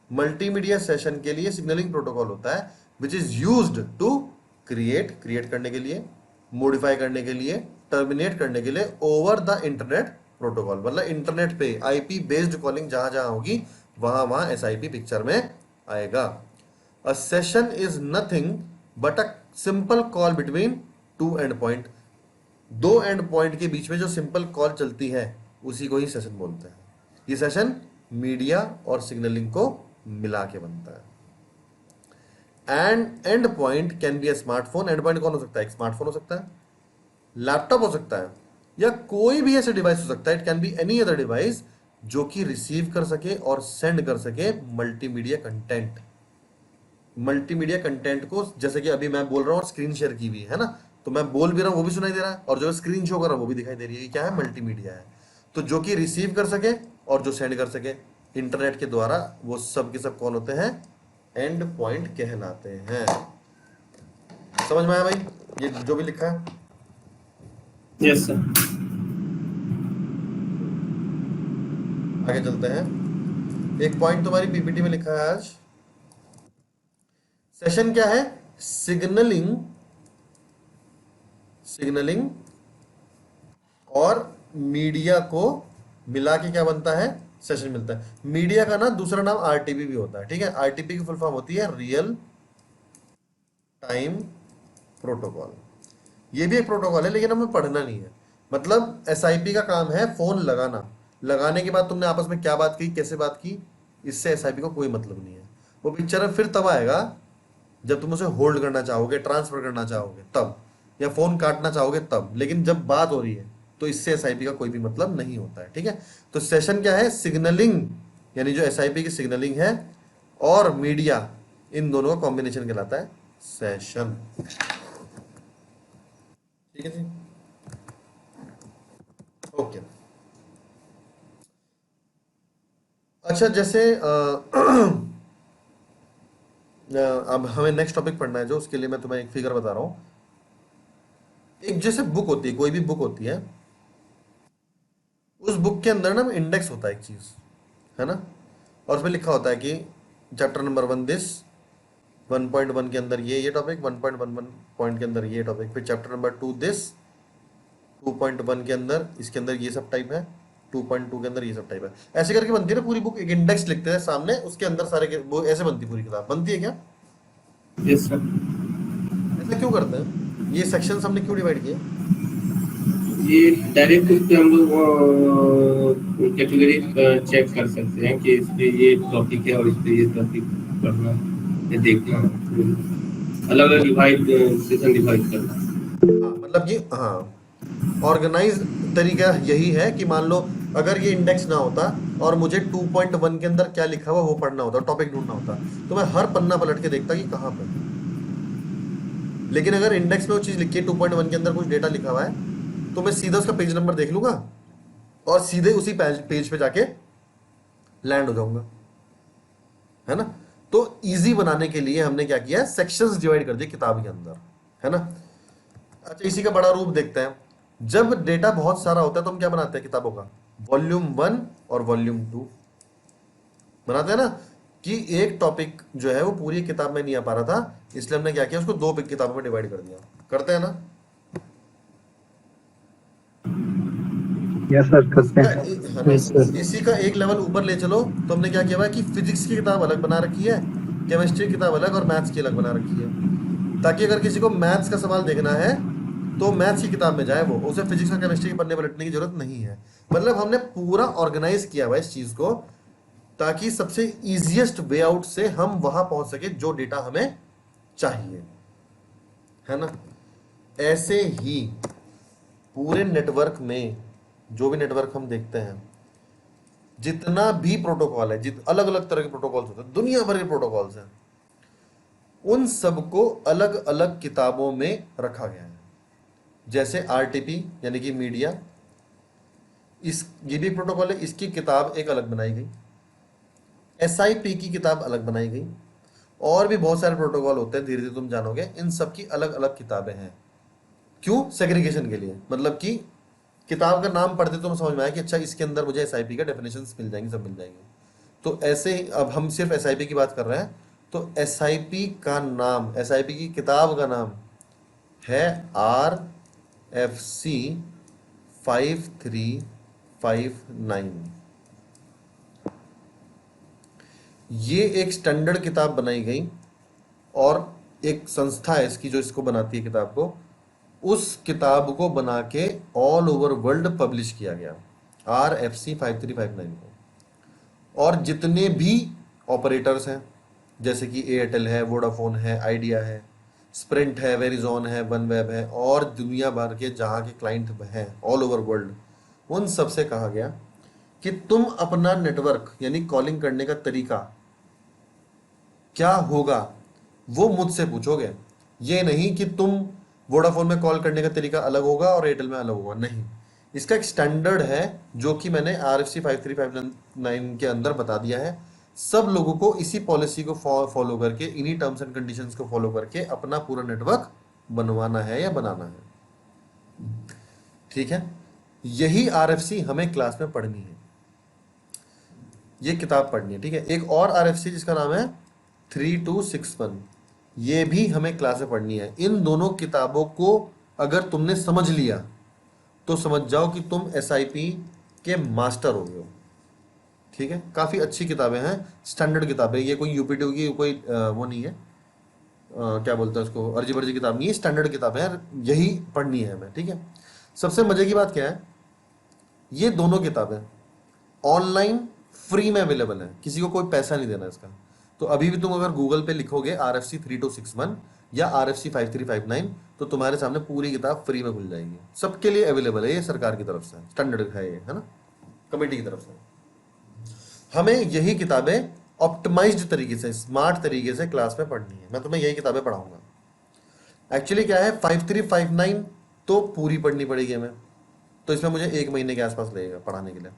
Multimedia session के लिए सिग्नलिंग प्रोटोकॉल होता है which is used to create करने के लिए, मॉडिफाई करने के लिए, टर्मिनेट करने के लिए ओवर द इंटरनेट प्रोटोकॉल। मतलब इंटरनेट पे आईपी बेस्ड कॉलिंग जहां जहां होगी वहां वहां एसआईपी पिक्चर में आएगा। A session is nothing but a simple call between two and point. दो एंड पॉइंट के बीच में जो सिंपल कॉल चलती है उसी को ही सेशन बोलते हैं। ये सेशन मीडिया और सिग्नलिंग को मिला के बनता है। And and point can be a smartphone. And point कौन हो सकता है? एक स्मार्टफोन हो सकता है, लैपटॉप हो सकता है, या कोई भी ऐसे डिवाइस हो सकता है, it can be any other device जो कि रिसीव कर सके और सेंड कर सके मल्टीमीडिया कंटेंट। मल्टीमीडिया कंटेंट को, जैसे कि अभी मैं बोल रहा हूँ और स्क्रीन शेयर की हुई है ना, तो मैं बोल भी रहा हूँ वो भी सुनाई दे रहा है, और जो स्क्रीन शो कर रहा हूँ वो भी दिखाई दे रही है। ये क्या है? मल्टीमीडिया है। तो जो कि रिसीव कर सके और जो सेंड कर सके इंटरनेट के द्वारा, वो सब के सब कौन होते हैं? एंड पॉइंट कहलाते हैं। समझ में आया भाई ये जो भी लिखा है? Yes sir. आगे चलते हैं। एक पॉइंट तुम्हारी पीपीटी में लिखा है आज। सेशन क्या है? सिग्नलिंग और मीडिया को मिला के क्या बनता है? सेशन मिलता है। मीडिया का ना दूसरा नाम आरटीपी भी होता है, ठीक है? आरटीपी की फुल फॉर्म होती है रियल टाइम प्रोटोकॉल। ये भी एक प्रोटोकॉल है लेकिन हमें पढ़ना नहीं है। मतलब एसआईपी का काम है फोन लगाना, लगाने के बाद तुमने आपस में क्या बात की, कैसे बात की, इससे एसआईपी को कोई मतलब नहीं है। वो पिक्चर फिर तब आएगा जब तुम उसे होल्ड करना चाहोगे, ट्रांसफर करना चाहोगे तब, या फोन काटना चाहोगे तब। लेकिन जब बात हो रही है तो इससे एसआईपी का कोई भी मतलब नहीं होता है। ठीक है, तो सेशन क्या है, सिग्नलिंग, यानी जो एसआईपी की सिग्नलिंग है और मीडिया, इन दोनों का कॉम्बिनेशन कहलाता है सेशन। ठीक है जी, ओके। अच्छा, जैसे अब हमें नेक्स्ट टॉपिक पढ़ना है, जो उसके लिए मैं तुम्हें एक फिगर बता रहा हूं। एक जैसे बुक होती है, कोई भी बुक होती है, उस बुक के अंदर ना इंडेक्स होता है एक चीज, है ना, और उसमें लिखा होता है कि चैप्टर नंबर 1 दिस, 1.1 के अंदर ये टॉपिक, 1.11 पॉइंट के अंदर ये टॉपिक, फिर चैप्टर नंबर 2 दिस, 2.1 के अंदर इसके अंदर ये सब टाइप है, 2.2 के अंदर ये सब टाइप है। ऐसे करके बनती है ना पूरी बुक, एक इंडेक्स लिखते हैं सामने, उसके अंदर सारे वो ऐसे बनती पूरी किताब बनती है क्या? Yes sir. ऐसा क्यों करते हैं? ये सेक्शन हमने क्यों डिवाइड किए? ये डायरेक्ट उससे हम लोग कैटेगरी चेक कर सकते हैं कि इस पे ये टॉपिक है और इस पे ये टॉपिक पढ़ना है, देखना, अलग अलग डिवाइड, सेशन डिवाइड करना। हाँ, मतलब ये, हाँ, ऑर्गेनाइज तरीका यही है कि मान लो अगर ये इंडेक्स ना होता और मुझे 2.1 के अंदर क्या लिखा हुआ वो पढ़ना होता, टॉपिक ढूंढना होता, तो मैं हर पन्ना पलट के देखता कि कहाँ पर। लेकिन अगर इंडेक्स में वो चीज लिखी है 2.1 के अंदर कुछ डेटा लिखा हुआ है, तो मैं सीधा उसका पेज नंबर देख लूंगा और सीधे उसी पेज पे जाके लैंड हो जाऊंगा, है ना। तो इजी बनाने के लिए हमने क्या किया, सेक्शंस डिवाइड कर दिए किताब के अंदर, है ना। अच्छा, इसी का बड़ा रूप देखते हैं। जब डेटा बहुत सारा होता है तो हम क्या बनाते हैं किताबों का, वॉल्यूम 1 और वॉल्यूम 2 बनाते हैं ना, कि एक टॉपिक जो है वो पूरी किताब में नहीं आ पा रहा था, इसलिए हमने क्या किया, उसको 2 किताबों में डिवाइड कर दिया। करते हैं ना? यस सर, करते हैं। है ना? इसी का एक लेवल ऊपर ले चलो तो हमने क्या किया हुआ है कि फिजिक्स की किताब अलग बना रखी है, केमिस्ट्री की किताब अलग और मैथ्स की अलग बना रखी है, ताकि अगर किसी को मैथ्स का सवाल देखना है तो मैथ्स की किताब में जाए, वो उसे फिजिक्स और केमिस्ट्री के पन्ने पलटने की जरूरत नहीं है। मतलब हमने पूरा ऑर्गेनाइज किया हुआ है इस चीज को, ताकि सबसे इजीएस्ट वे आउट से हम वहां पहुंच सके जो डेटा हमें चाहिए, है ना। ऐसे ही पूरे नेटवर्क में, जो भी नेटवर्क हम देखते हैं, जितना भी प्रोटोकॉल है, अलग अलग तरह के प्रोटोकॉल्स होते हैं, दुनिया भर के प्रोटोकॉल्स हैं, उन सबको अलग अलग किताबों में रखा गया है। जैसे आरटीपी यानी कि मीडिया, ये भी प्रोटोकॉल है, इसकी किताब एक अलग बनाई गई, एसआईपी की किताब अलग बनाई गई, और भी बहुत सारे प्रोटोकॉल होते हैं, धीरे धीरे तुम जानोगे। इन सब की अलग अलग किताबें हैं। क्यों? सेग्रीगेशन के लिए, मतलब कि किताब का नाम पढ़ते तो समझ में आया कि अच्छा इसके अंदर मुझे एसआईपी का डेफिनेशंस मिल जाएंगी, सब मिल जाएंगे। तो ऐसे ही अब हम सिर्फ एसआईपी की बात कर रहे हैं, तो एसआईपी का नाम, एसआईपी की किताब का नाम है RFC 5359। ये एक स्टैंडर्ड किताब बनाई गई और एक संस्था है इसकी जो इसको बनाती है किताब को, उस किताब को बना के ऑल ओवर वर्ल्ड पब्लिश किया गया, RFC 5359 को। और जितने भी ऑपरेटर्स हैं, जैसे कि एयरटेल है, वोडाफोन है, आइडिया है, स्प्रिंट है, वेरिजोन है, वनवेब है, और दुनिया भर के जहाँ के क्लाइंट हैं ऑल ओवर वर्ल्ड, उन सब से कहा गया कि तुम अपना नेटवर्क यानी कॉलिंग करने का तरीका क्या होगा वो मुझसे पूछोगे। ये नहीं कि तुम वोडाफोन में कॉल करने का तरीका अलग होगा और एयरटेल में अलग होगा, नहीं। इसका एक स्टैंडर्ड है जो कि मैंने RFC 5359 के अंदर बता दिया है। सब लोगों को इसी पॉलिसी को फॉलो करके, इन्हीं टर्म्स एंड कंडीशंस को फॉलो करके अपना पूरा नेटवर्क बनवाना है या बनाना है, ठीक है। यही RFC हमें क्लास में पढ़नी है, ये किताब पढ़नी है, ठीक है। एक और RFC जिसका नाम है 3261, ये भी हमें क्लास में पढ़नी है। इन दोनों किताबों को अगर तुमने समझ लिया तो समझ जाओ कि तुम SIP के मास्टर हो गए हो, ठीक है। काफ़ी अच्छी किताबें हैं, स्टैंडर्ड किताबें, ये कोई UP2 की कोई वो नहीं है, क्या बोलते हैं उसको, अर्जी वर्जी किताब नहीं है, स्टैंडर्ड किताब है यार, यही पढ़नी है हमें, ठीक है। सबसे मजे की बात क्या है, ये दोनों किताबें ऑनलाइन फ्री में अवेलेबल है, किसी को कोई पैसा नहीं देना इसका। तो अभी भी तुम अगर गूगल पे लिखोगे RFC 3261 या RFC 5359, तो तुम्हारे सामने पूरी किताब फ्री में खुल जाएगी, सबके लिए अवेलेबल है, ये सरकार की तरफ से स्टैंडर्ड है, ये है ना, कमेटी की तरफ से। हमें यही किताबें ऑप्टिमाइज्ड तरीके से, स्मार्ट तरीके से क्लास में पढ़नी है, मैं तुम्हें यही किताबें पढ़ाऊंगा। एक्चुअली क्या है, 5359 तो पूरी पढ़नी पड़ेगी हमें, तो इसमें मुझे 1 महीने के आसपास लगेगा पढ़ाने के लिए।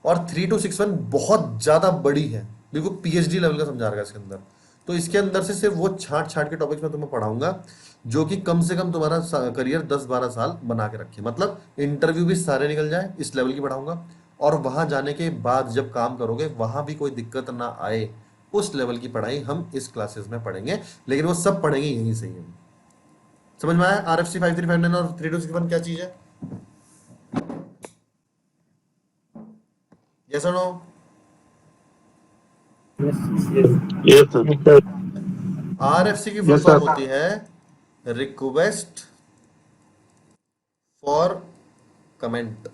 और 3261 बहुत ज़्यादा बड़ी है, बिल्कुल PhD लेवल का समझा रहा है इसके अंदर। तो इसके अंदर से सिर्फ वो छाट छाट के टॉपिक्स मैं तुम्हें पढ़ाऊंगा जो कि कम से कम तुम्हारा करियर 10-12 साल बना के रखे, मतलब इंटरव्यू भी सारे निकल जाए, इस लेवल की पढ़ाऊंगा। और वहां जाने के बाद जब काम करोगे वहां भी कोई दिक्कत ना आए, उस लेवल की पढ़ाई हम इस क्लासेस में पढ़ेंगे, लेकिन वो सब पढ़ेंगे यहीं से ही हम। समझ में आया RFC 5359 और 3261 क्या चीज है? यस और नो? Yes sir. RFC की फुल Yes, फॉर्म sir. होती है रिक्वेस्ट फॉर कमेंट,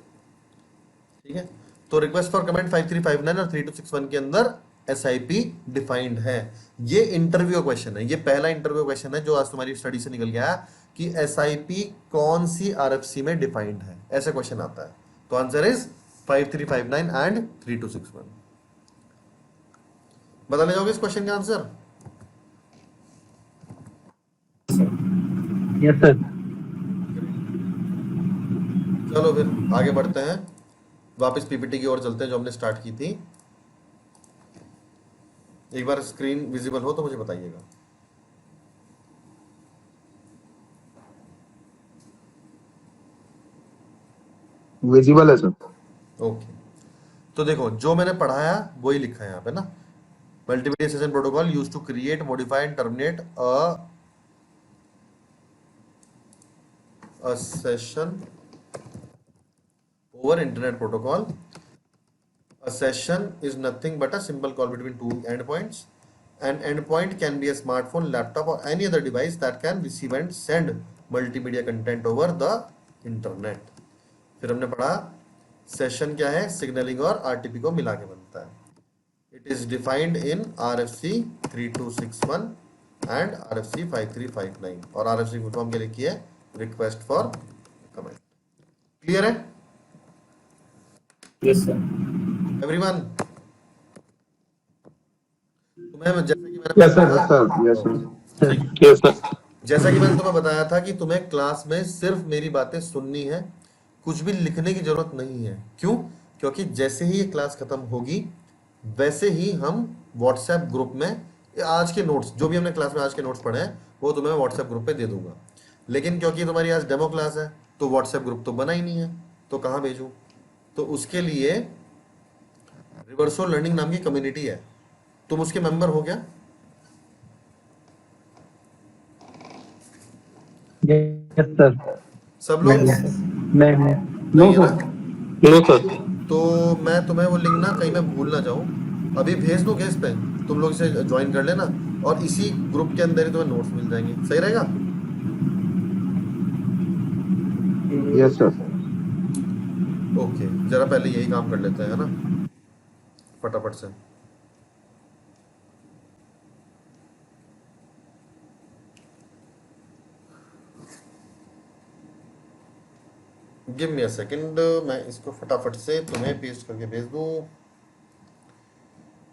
ठीक है। तो रिक्वेस्ट फॉर कमेंट 5359 और 3261 के अंदर SIP डिफाइंड है। ये इंटरव्यू क्वेश्चन है, ये पहला इंटरव्यू क्वेश्चन है जो आज तुम्हारी स्टडी से निकल गया कि SIP कौन सी RFC में डिफाइंड है, ऐसा क्वेश्चन आता है। तो आंसर इज 5359 एंड 3261। बता ले जाओगे इस क्वेश्चन का आंसर? Yes sir. चलो फिर आगे बढ़ते हैं, वापस PPT की ओर चलते हैं जो हमने स्टार्ट की थी। एक बार स्क्रीन विजिबल हो तो मुझे बताइएगा। विजिबल है सर। ओके, तो देखो जो मैंने पढ़ाया वही लिखा है यहाँ पे ना। Multimedia session protocol use to create, modify and terminate a session over internet protocol. A session is nothing but a simple call between two endpoints. An endpoint can be a smartphone, laptop or any other device that can receive and send multimedia content over the internet. फिर हमने पढ़ा सेशन क्या है, सिग्नलिंग और RTP को मिला के बनता है। It is defined in RFC 3261 and RFC 5359, और RFC फुल फॉर्म क्या लिखी है, रिक्वेस्ट फॉर कमेंट। क्लियर है यस सर। एवरीवन? तुम्हें जैसा कि मैंने यस सर। बताया, यस सर। Yes sir. ठीक। Yes sir. जैसा कि मैंने तुम्हें बताया था कि तुम्हें क्लास में सिर्फ मेरी बातें सुननी है, कुछ भी लिखने की जरूरत नहीं है। क्यों? क्योंकि जैसे ही ये क्लास खत्म होगी वैसे ही हम व्हाट्सएप ग्रुप में आज के नोट्स, जो भी हमने क्लास में आज के नोट्स पढ़े हैं वो तुम्हें व्हाट्सएप ग्रुप पे दे दूंगा। लेकिन क्योंकि तुम्हारी आज डेमो क्लास है तो व्हाट्सएप ग्रुप तो बना ही नहीं है, तो कहाँ भेजूं? तो उसके लिए रिवर्सो लर्निंग नाम की कम्युनिटी है, तुम उसके मेंबर हो क्या? Yes sir. सब लोग? मैं नो नहीं है सर। ना? No sir. तो मैं तुम्हें वो लिंक ना कहीं मैं भूल ना जाऊं, अभी भेज दूंगा इस पे, तुम लोग इसे ज्वाइन कर लेना और इसी ग्रुप के अंदर ही तुम्हें नोट्स मिल जाएंगे। सही रहेगा? Yes sir. ओके, जरा पहले यही काम कर लेते हैं, है ना, फटाफट से। गिव मी अ सेकंड, मैं इसको फटाफट से तुम्हें पेस्ट करके भेज दूं,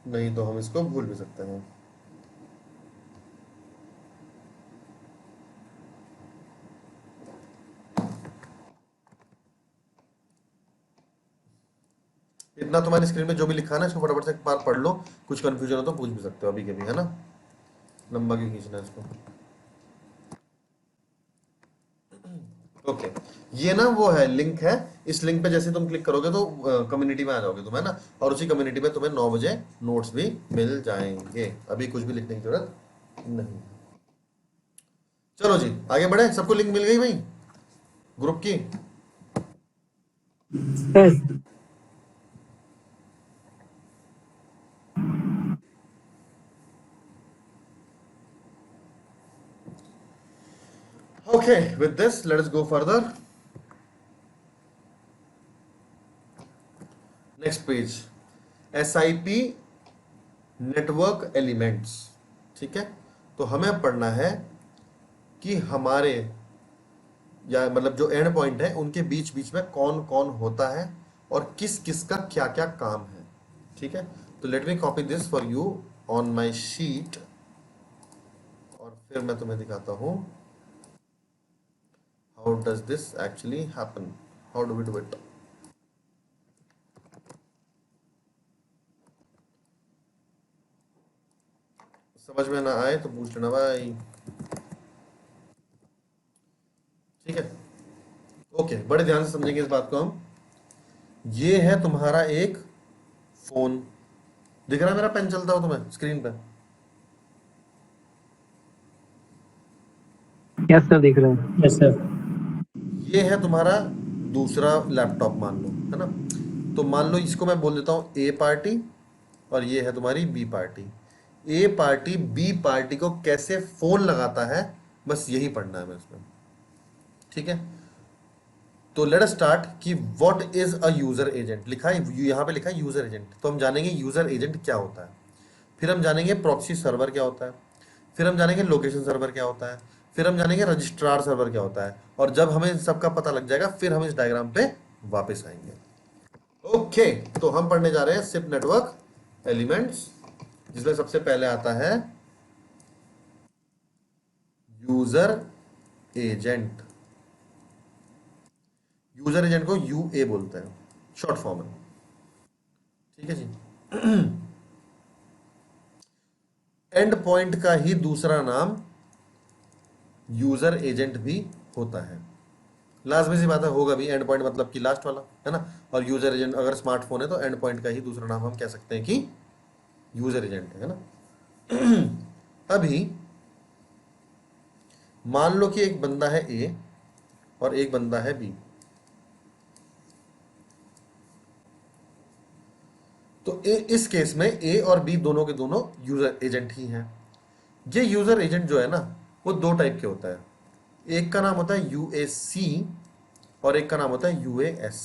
नहीं तो हम इसको भूल भी सकते हैं। इतना तुम्हारी स्क्रीन में जो भी लिखा है ना इसको फटाफट से एक बार पढ़ लो, कुछ कंफ्यूजन हो तो पूछ भी सकते हो अभी के भी, है ना। लंबा क्यों खींचना है इसको? ओके, ये ना वो है, लिंक है, इस लिंक पे जैसे तुम क्लिक करोगे तो कम्युनिटी में आ जाओगे तुम, है ना। और उसी कम्युनिटी में तुम्हें 9 बजे नोट्स भी मिल जाएंगे, अभी कुछ भी लिखने की जरूरत नहीं। चलो जी आगे बढ़े, सबको लिंक मिल गई भाई ग्रुप की? Okay, with this, let us go further. Next page, SIP network elements. ठीक है, तो हमें पढ़ना है कि हमारे या मतलब जो एंड पॉइंट है उनके बीच बीच में कौन कौन होता है और किस किस का क्या क्या काम है। ठीक है, तो let me copy this for you on my sheet और फिर मैं तुम्हें दिखाता हूं how does this actually happen, how do we do it. समझ में ना आए तो पूछ लेना भाई। ठीक है, ओके, बड़े ध्यान से समझेंगे इस बात को हम। ये है तुम्हारा एक फोन, दिख रहा है मेरा पेन चलता हो तुम्हें स्क्रीन पे? यस सर, दिख रहे हैं। Yes sir. ये है तुम्हारा दूसरा लैपटॉप मान लो, है ना। तो मान लो इसको मैं बोल देता हूँ ए पार्टी और ये है तुम्हारी बी पार्टी। ए पार्टी बी पार्टी को कैसे फोन लगाता है, बस यही पढ़ना है हमें इसमें। ठीक है, तो लेट अस स्टार्ट कि what is a user agent. लिखा है यहाँ पे, लिखा है यूजर एजेंट, तो हम जानेंगे यूजर एजेंट क्या होता है। फिर हम जानेंगे प्रॉक्सी सर्वर क्या होता है, फिर हम जानेंगे लोकेशन सर्वर क्या होता है, फिर हम जानेंगे रजिस्ट्रार सर्वर क्या होता है। और जब हमें इन सबका पता लग जाएगा फिर हम इस डायग्राम पे वापस आएंगे। ओके, तो हम पढ़ने जा रहे हैं सिप नेटवर्क एलिमेंट्स, जिसमें सबसे पहले आता है यूजर एजेंट। यूजर एजेंट को यूए बोलते हैं, शॉर्ट फॉर्म है। ठीक है जी। एंड पॉइंट का ही दूसरा नाम यूजर एजेंट भी होता है। लास्ट में सी बात है, होगा भी, एंड पॉइंट मतलब कि लास्ट वाला, है ना। और यूजर एजेंट अगर स्मार्टफोन है तो एंड पॉइंट का ही दूसरा नाम हम कह सकते हैं कि यूजर एजेंट है ना। अभी मान लो कि एक बंदा है ए और एक बंदा है बी, तो इस केस में ए और बी दोनों के दोनों यूजर एजेंट ही हैं। ये यूजर एजेंट जो है ना, वो दो टाइप के होता है। एक का नाम होता है यूएसी और एक का नाम होता है यूएएस।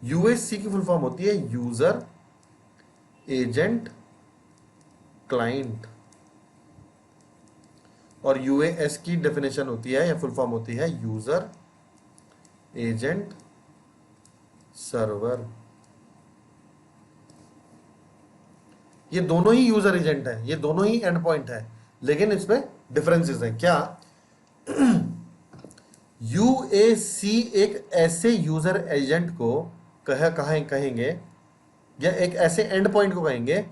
यूएसी की फुल फॉर्म होती है यूजर एजेंट क्लाइंट, और यूएएस की डेफिनेशन होती है या फुल फॉर्म होती है यूजर एजेंट सर्वर। ये दोनों ही यूजर एजेंट है, ये दोनों ही एंड पॉइंट है, लेकिन इसमें डिफरेंसेस हैं। क्या? यूएसी एक ऐसे यूजर एजेंट को कहेंगे या एक ऐसे एंड पॉइंट को कहेंगे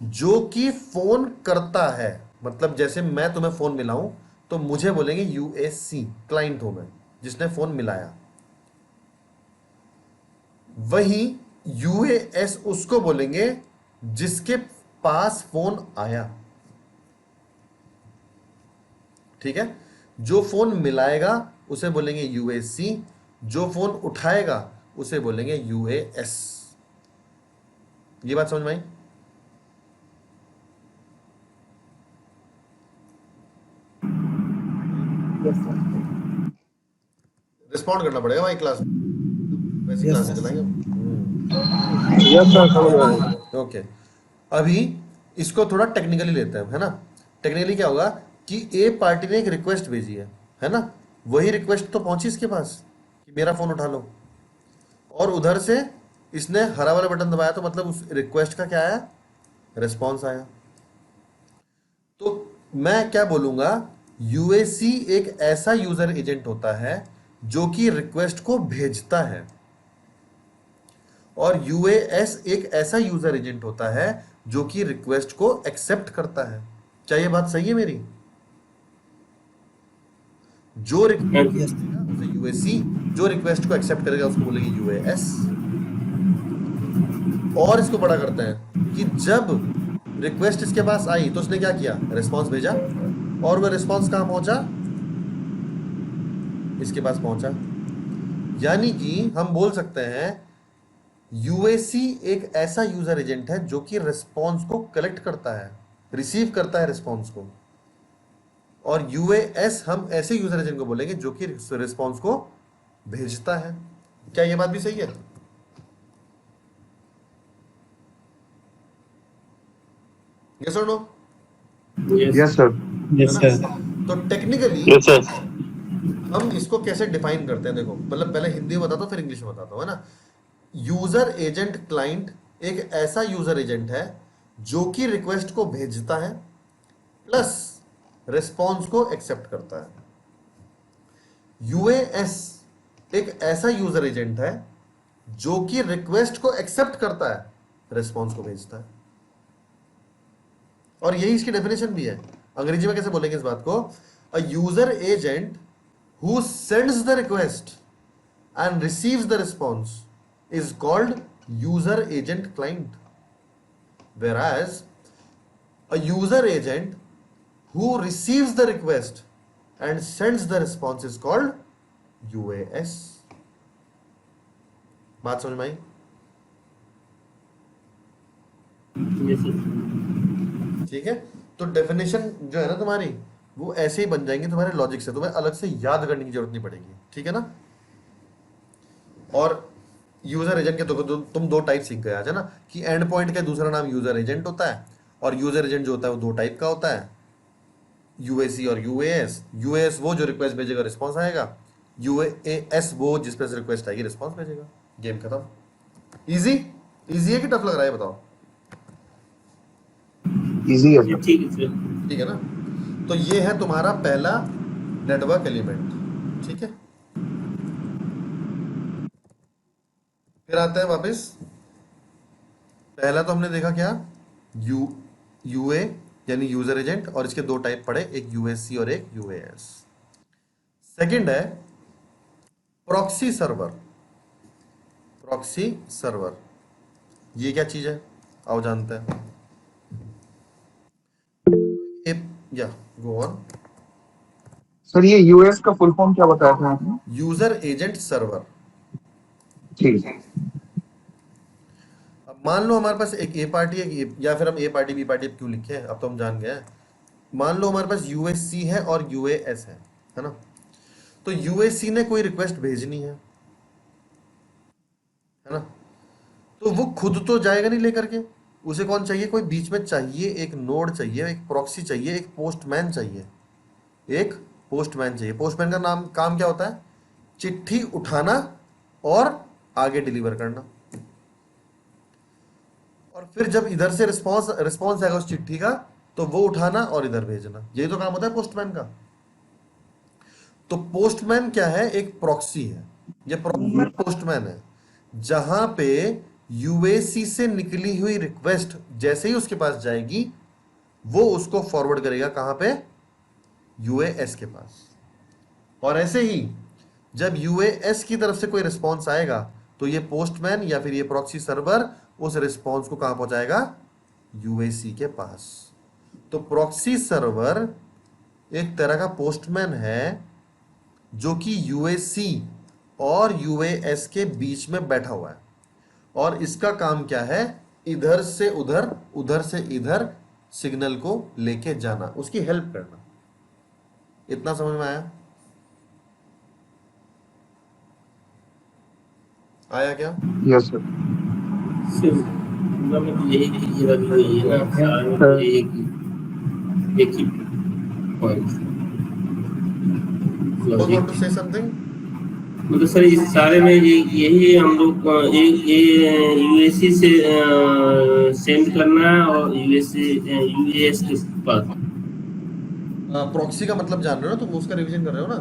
जो कि फोन करता है। मतलब जैसे मैं तुम्हें फोन मिलाऊं तो मुझे बोलेंगे यूएसी, क्लाइंट हूं मैं जिसने फोन मिलाया। वही यूएएस उसको बोलेंगे जिसके पास फोन आया। ठीक है, जो फोन मिलाएगा उसे बोलेंगे यूएसी, जो फोन उठाएगा उसे बोलेंगे यूएएस। ये बात समझ में आई? रिस्पॉन्ड करना पड़ेगा भाई क्लास में, वैसी Yes, क्लास sir. चलाएंगे। यस सर, समझ में आया। ओके, अभी इसको थोड़ा टेक्निकली लेते हैं, है ना। टेक्निकली क्या होगा कि ए पार्टी ने एक रिक्वेस्ट भेजी है ना। वही रिक्वेस्ट तो पहुंची इसके पास कि मेरा फोन उठा लो, और उधर से इसने हरा वाला बटन दबाया तो मतलब उस रिक्वेस्ट का क्या आया, रिस्पॉन्स आया। तो मैं क्या बोलूंगा, यूएसी एक ऐसा यूजर एजेंट होता है जो कि रिक्वेस्ट को भेजता है, और यूएएस एक ऐसा यूजर एजेंट होता है जो कि रिक्वेस्ट को एक्सेप्ट करता है। क्या ये बात सही है मेरी? जो रिक्वेस्ट Yes. उसे यूएसी, जो रिक्वेस्ट को एक्सेप्ट करेगा उसको बोलेंगे यूएएस। और इसको बड़ा करते हैं कि जब रिक्वेस्ट इसके पास आई तो उसने क्या किया, रिस्पांस भेजा, और वह रिस्पांस कहां पहुंचा, इसके पास पहुंचा। यानी कि हम बोल सकते हैं यूएसी एक ऐसा यूजर एजेंट है जो कि रिस्पांस को कलेक्ट करता है, रिसीव करता है रिस्पांस को। और यूएएस हम ऐसे यूजर एजेंट को बोलेंगे जो कि रिस्पॉन्स को भेजता है। क्या ये बात भी सही है? यस और no? Yes sir. Yes sir. तो टेक्निकली यस सर। हम इसको कैसे डिफाइन करते हैं, देखो मतलब पहले हिंदी में बताता हूँ फिर इंग्लिश में बताता हूँ, है ना। यूजर एजेंट क्लाइंट एक ऐसा यूजर एजेंट है जो कि रिक्वेस्ट को भेजता है प्लस रिस्पॉन्स को एक्सेप्ट करता है। यूएएस एक ऐसा यूजर एजेंट है जो कि रिक्वेस्ट को एक्सेप्ट करता है, रिस्पॉन्स को भेजता है। और यही इसकी डेफिनेशन भी है। अंग्रेजी में कैसे बोलेंगे इस बात को? A user agent who sends the request and receives the response is called user agent client, whereas a user agent who receives the request and sends the response is called UAS। बात समझ में आई? Yes, sir. ठीक है, तो डेफिनेशन जो है ना तुम्हारी वो ऐसे ही बन जाएंगी तुम्हारे लॉजिक से, तुम्हें अलग से याद करने की जरूरत नहीं पड़ेगी, ठीक है ना। और यूजर एजेंट के तुम दो टाइप सीख गए आज, है ना, कि एंड पॉइंट का दूसरा नाम यूजर एजेंट होता है, और यूजर एजेंट जो होता है वो दो टाइप का होता है, यूएसी और यूएएस। यूएएस वो जो रिक्वेस्ट भेजेगा रिस्पॉन्स आएगा, यूएएस वो जिस पे रिक्वेस्ट आएगी रिस्पॉन्स भेजेगा। गेम खत्म। इजी इजी है कि टफ लग रहा है बताओ? इजी है ये सर। ठीक है सर। ठीक है ना। तो ये है तुम्हारा पहला नेटवर्क एलिमेंट, ठीक है। फिर आते हैं वापस। पहला तो हमने देखा क्या, यूए यानी यूजर एजेंट, और इसके दो टाइप पढ़े, एक यूएससी और एक यूएएस। सेकंड है प्रॉक्सी सर्वर। प्रॉक्सी सर्वर ये क्या चीज है, आओ जानते हैं। या गो ऑन। सर ये यूएस का फुल फॉर्म क्या बताया था आपने? User agent server. ठीक। अब मान लो हमारे पास एक ए पार्टी है, या फिर हम ए पार्टी बी पार्टी क्यों लिखे हैं, अब तो हम जान गए हैं। मान लो हमारे पास यूएससी है और यूएएस है ना। तो यूएससी ने कोई रिक्वेस्ट भेजनी है ना, तो वो खुद तो जाएगा नहीं लेकर के, उसे कौन चाहिए, कोई बीच में चाहिए, एक नोड चाहिए, एक प्रॉक्सी चाहिए, एक पोस्टमैन चाहिए, एक पोस्टमैन चाहिए। पोस्टमैन का नाम काम क्या होता है, चिट्ठी उठाना और आगे डिलीवर करना। और फिर जब इधर से रिस्पॉन्स आएगा उस चिट्ठी का, तो वो उठाना और इधर भेजना, यही तो काम होता है पोस्टमैन का। तो पोस्टमैन क्या है, एक प्रॉक्सी है। ये प्रॉक्सी पोस्टमैन है, जहां पे यूएसी से निकली हुई रिक्वेस्ट जैसे ही उसके पास जाएगी वो उसको फॉरवर्ड करेगा कहां पे, यूएएस के पास। और ऐसे ही जब यूएएस की तरफ से कोई रिस्पॉन्स आएगा तो ये पोस्टमैन या फिर ये प्रॉक्सी सर्वर उस रिस्पॉन्स को कहां पहुंचाएगा, यूएसी के पास। तो प्रॉक्सी सर्वर एक तरह का पोस्टमैन है जो कि यूएसी और यूएएस के बीच में बैठा हुआ है, और इसका काम क्या है, इधर से उधर उधर से इधर सिग्नल को लेके जाना, उसकी हेल्प करना। इतना समझ में आया? आया क्या? Yes sir. सर मतलब यही ये लगी है ना सारे में, एक ही point. Want to say something? मतलब सर इस सारे में यही हम लोग ये यूएससी से सेंड करना है और यूएस के पास। प्रॉक्सी का मतलब जान रहे हो ना तुम, उसका रिवीजन कर रहे हो ना।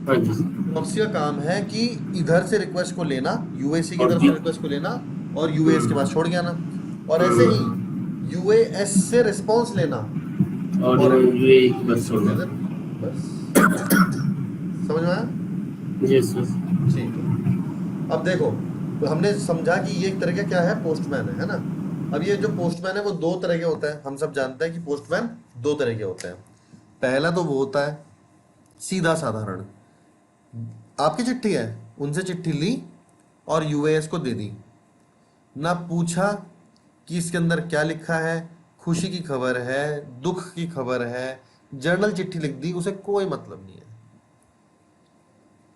हाँ जी सर। प्रॉक्सी का काम है कि इधर से रिक्वेस्ट को लेना, यूएसी की तरफ से रिक्वेस्ट को लेना और यूएस के पास छोड़ के आना, और ऐसे ही यूएएस से रिस्पॉन्स लेना और यूए बस छोड़ देना। बस समझ में आया? जी सर। ठीक है। अब देखो, तो हमने समझा कि ये एक तरह का क्या है, पोस्टमैन है ना। अब ये जो पोस्टमैन है वो दो तरह के होता है, हम सब जानते हैं कि पोस्टमैन दो तरह के होते हैं। पहला तो वो होता है सीधा साधारण, आपकी चिट्ठी है, उनसे चिट्ठी ली और यूएएस को दे दी, ना पूछा कि इसके अंदर क्या लिखा है, खुशी की खबर है, दुख की खबर है, जर्नल चिट्ठी लिख दी, उसे कोई मतलब नहीं है।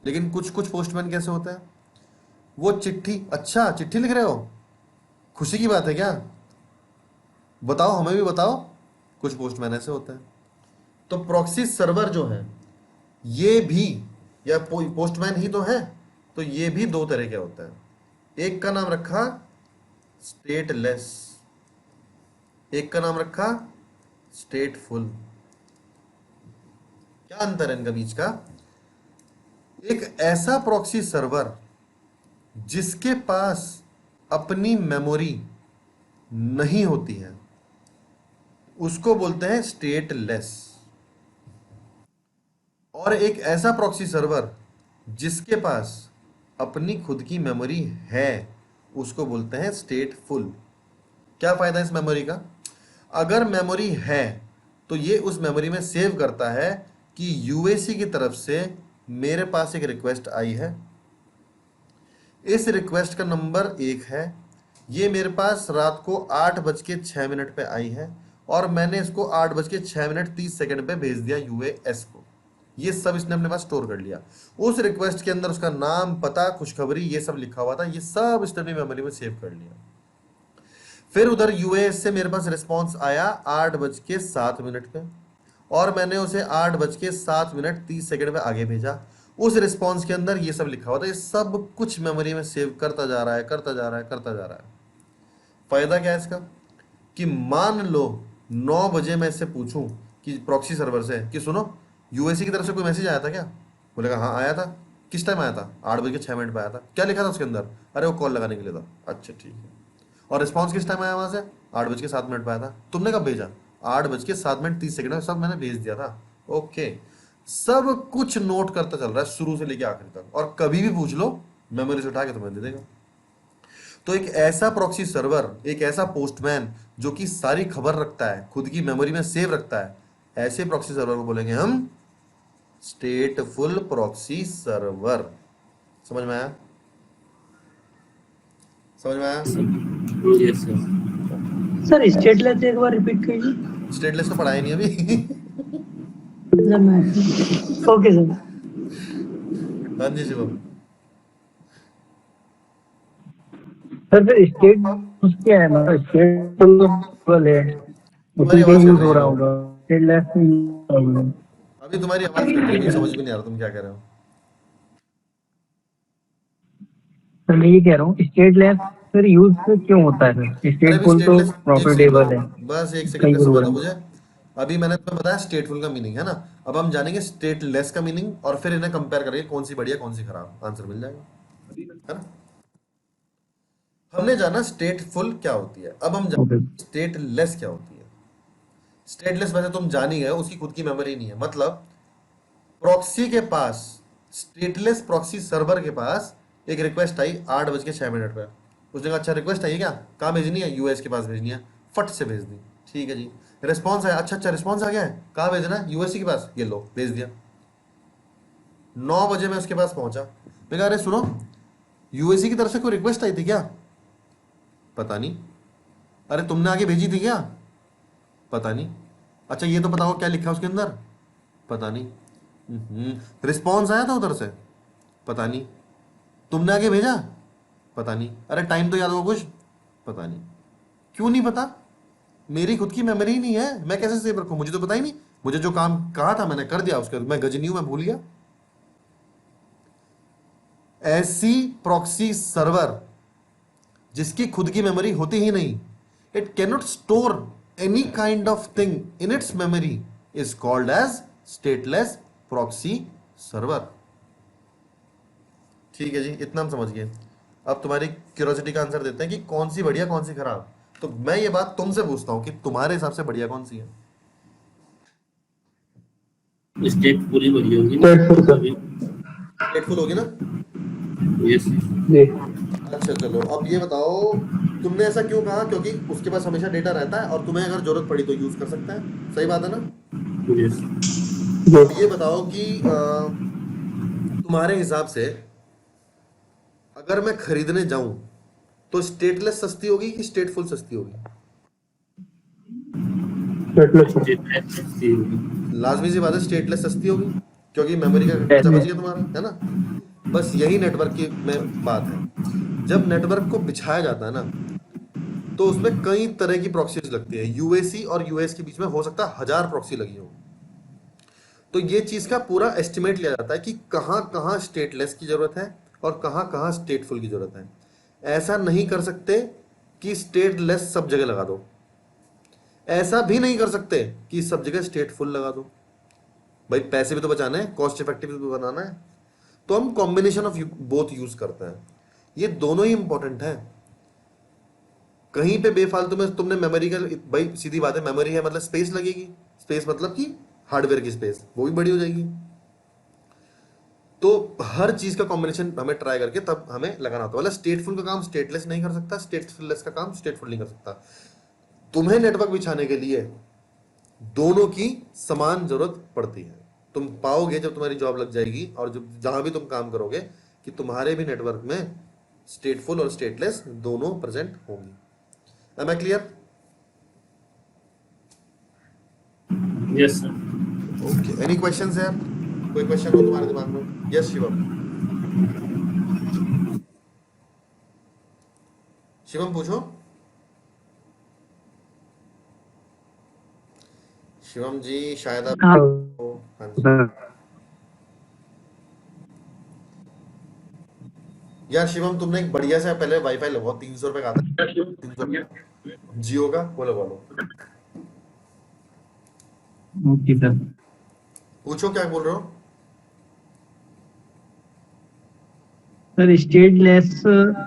लेकिन कुछ कुछ पोस्टमैन कैसे होता है, वो चिट्ठी, अच्छा चिट्ठी लिख रहे हो, खुशी की बात है क्या, बताओ हमें भी बताओ। कुछ पोस्टमैन ऐसे होते हैं। तो प्रॉक्सी सर्वर जो है ये भी, या पोस्टमैन ही तो है, तो ये भी दो तरह के होता है। एक का नाम रखा स्टेटलेस, एक का नाम रखा स्टेटफुल। क्या अंतर है इनका बीच का? एक ऐसा प्रॉक्सी सर्वर जिसके पास अपनी मेमोरी नहीं होती है उसको बोलते हैं स्टेटलेस, और एक ऐसा प्रॉक्सी सर्वर जिसके पास अपनी खुद की मेमोरी है उसको बोलते हैं स्टेटफुल। क्या फायदा है इस मेमोरी का? अगर मेमोरी है तो ये उस मेमोरी में सेव करता है कि यूएसी की तरफ से मेरे पास एक रिक्वेस्ट आई है, इस रिक्वेस्ट का नंबर 1 है, ये मेरे पास रात को 8:06 पे आई है और मैंने इसको 8:06:30 पे भेज दिया यूएस को। ये सब इसने अपने पास स्टोर कर लिया। उस रिक्वेस्ट के अंदर उसका नाम, पता, खुशखबरी ये सब लिखा हुआ था, ये सब इसने अपनी मेमोरी में सेव कर लिया। फिर उधर यूएस से मेरे पास रिस्पॉन्स आया 8:07 पे और मैंने उसे 8:07:30 पे आगे भेजा। उस रिस्पॉन्स के अंदर ये सब लिखा हुआ था, ये सब कुछ मेमोरी में सेव करता जा रहा है, करता जा रहा है, करता जा रहा है। फायदा क्या है इसका? कि मान लो 9 बजे मैं इससे पूछूं कि प्रॉक्सी सर्वर से कि सुनो यूएससी की तरफ से कोई मैसेज आया था क्या? बोलेगा हाँ आया था। किस टाइम आया था? 8:06 पे आया था। क्या लिखा था उसके अंदर? अरे वो कॉल लगाने के लिए था। अच्छा ठीक है। और रिस्पॉन्स किस टाइम आया वहां से? 8:07 पे आया था। तुमने कब भेजा? 8:07:30 में सब मैंने भेज दिया था। ओके, सब कुछ नोट करता चल रहा है शुरू से लेके आखिर तक, और कभी भी पूछ लो मेमोरी से उठा के तुम्हें दे देगा। तो एक ऐसा प्रॉक्सी सर्वर, एक ऐसा पोस्टमैन जो कि सारी खबर रखता है, खुद की मेमोरी में सेव रखता है, ऐसे प्रॉक्सी सर्वर को बोलेंगे हम स्टेटफुल प्रॉक्सी सर्वर। समझ में आया? समझ में आया? Yes sir. सर स्टेटलेस एक बार रिपीट कीजिए। स्टेटलेस तो पढ़ाया नहीं अभी। Okay sir. हाँ जी शिवम। सर फिर स्टेट क्या है, मतलब स्टेट तो है तुम्हारी उसी का आवाज यूज कट हो रही रहा है। होगा, स्टेटलेस में। अभी तुम्हारी आवाज कट रही है, समझ भी नहीं आ रहा तुम क्या कह रहे हो। सर मैं ये कह रहा हूँ स्टेटलेस फिर यूज क्यों होता है? अरे स्टेटफुल तो स्टेटलेस, एक सेकंड प्रॉफिटेबल है बस एक सेकंड कई का गुरु समय है। दो मुझे। अभी मैंने तुम्हें बताया स्टेटफुल का मीनिंग है ना, अब हम जानेंगे स्टेटलेस का मीनिंग और फिर इन्हें कंपेयर करेंगे कौन सी बढ़िया कौन सी खराब, आंसर मिल जाएगा, है ना। हमने जाना स्टेटफुल क्या होती है, अब हम ओके जानेंगे स्टेटलेस क्या होती है। स्टेटलेस वैसे तुम जान ही गए, उसकी खुद की मेमोरी नहीं है। मतलब प्रॉक्सी के पास, स्टेटलेस प्रॉक्सी सर्वर के पास एक रिक्वेस्ट आई 8:06 पे। उसने कहा अच्छा रिक्वेस्ट आई है क्या, कहाँ भेजनी है? यूएस के पास भेजनी है। फट से भेज दी। ठीक है जी। रिस्पॉन्स आया, अच्छा अच्छा रिस्पॉन्स आ गया है, कहाँ भेजना है? यूएससी के पास। ये लो भेज दिया। 9 बजे मैं उसके पास पहुंचा। मैं कहा अरे सुनो यूएससी की तरफ से कोई रिक्वेस्ट आई थी क्या? पता नहीं। अरे तुमने आगे भेजी थी क्या? पता नहीं। अच्छा ये तो बताओ क्या लिखा उसके अंदर? पता नहीं। रिस्पॉन्स आया था उधर से? पता नहीं। तुमने आगे भेजा? पता नहीं। अरे टाइम तो याद होगा कुछ? पता नहीं। क्यों नहीं पता? मेरी खुद की मेमोरी ही नहीं है, मैं कैसे सेव रखूं? मुझे तो पता ही नहीं। मुझे जो काम कहा था मैंने कर दिया, उसके मैं गजनी हूं, मैं भूल गया। ऐसी प्रॉक्सी सर्वर जिसकी खुद की मेमोरी होती ही नहीं, it cannot store any kind of thing in its memory, is called as stateless proxy server. ठीक है जी, इतना हम समझ गए। अब तुम्हारी क्यूरियोसिटी का आंसर देते हैं कि कौन सी बढ़िया कौन सी खराब। तो मैं ये बात तुमसे पूछता हूं कि तुम्हारे हिसाब से बढ़िया कौन सी है? स्टेट पूरी बढ़िया होगी ना? स्टेटफुल सर। स्टेटफुल होगी ना? यस जी अच्छा चलो अब ये बताओ तुमने ऐसा क्यों कहा? क्योंकि उसके पास हमेशा डेटा रहता है और तुम्हें अगर जरूरत पड़ी तो यूज कर सकता है। सही बात है ना? यस। अब ये बताओ कि तुम्हारे हिसाब से अगर मैं खरीदने जाऊं तो स्टेटलेस सस्ती होगी कि स्टेटफुल सस्ती होगी? स्टेटलेस स्टेट सस्ती होगी। लाजमी सी बात है स्टेटलेस सस्ती होगी क्योंकि मेमोरी का खर्चा बच गया तुम्हारा, है ना। बस यही नेटवर्क की में बात है। जब नेटवर्क को बिछाया जाता है ना तो उसमें कई तरह की प्रॉक्सीज लगती है। यूएसी और यूएस के बीच में हो सकता है 1000 प्रॉक्सी लगी हो। तो ये चीज का पूरा एस्टिमेट लिया जाता है कि कहाँ कहाँ स्टेटलेस की जरूरत है और कहाँ कहाँ स्टेटफुल की जरूरत है। ऐसा नहीं कर सकते कि स्टेटलेस सब जगह लगा दो, ऐसा भी नहीं कर सकते कि सब जगह स्टेटफुल लगा दो। भाई पैसे भी तो बचाने हैं, कॉस्ट इफेक्टिव भी बनाना है, तो हम कॉम्बिनेशन ऑफ बोथ यूज करते हैं। ये दोनों ही इंपॉर्टेंट है। कहीं पे बेफालतू में तुमने मेमोरी का, भाई सीधी बात है, मेमोरी है मतलब स्पेस लगेगी, स्पेस मतलब कि हार्डवेयर की स्पेस वो भी बड़ी हो जाएगी। तो हर चीज का कॉम्बिनेशन हमें ट्राई करके तब हमें लगाना होता है। मतलब स्टेटफुल का काम स्टेटलेस नहीं कर सकता, स्टेटलेस का काम स्टेटफुल नहीं कर सकता। तुम्हें नेटवर्क बिछाने के लिए दोनों की समान जरूरत पड़ती है। तुम पाओगे जब तुम्हारी जॉब लग जाएगी और जब जहां भी तुम काम करोगे कि तुम्हारे भी नेटवर्क में स्टेटफुल और स्टेटलेस दोनों प्रेजेंट होंगी। Am I clear? Yes sir. Okay. Any questions है? कोई क्वेश्चन हो तुम्हारे दिमाग में? Yes, शिवम। शिवम पूछो। शिवम जी शायद आप हाँ हाँ जी सर। यार शिवम, तुमने एक बढ़िया सा पहले वाईफाई लगवाओ, 300 रुपए का आता है, 300 रुपए जियो का, वो लगवा लो। Okay sir. पूछो क्या बोल रहे हो। सर स्टेटलेस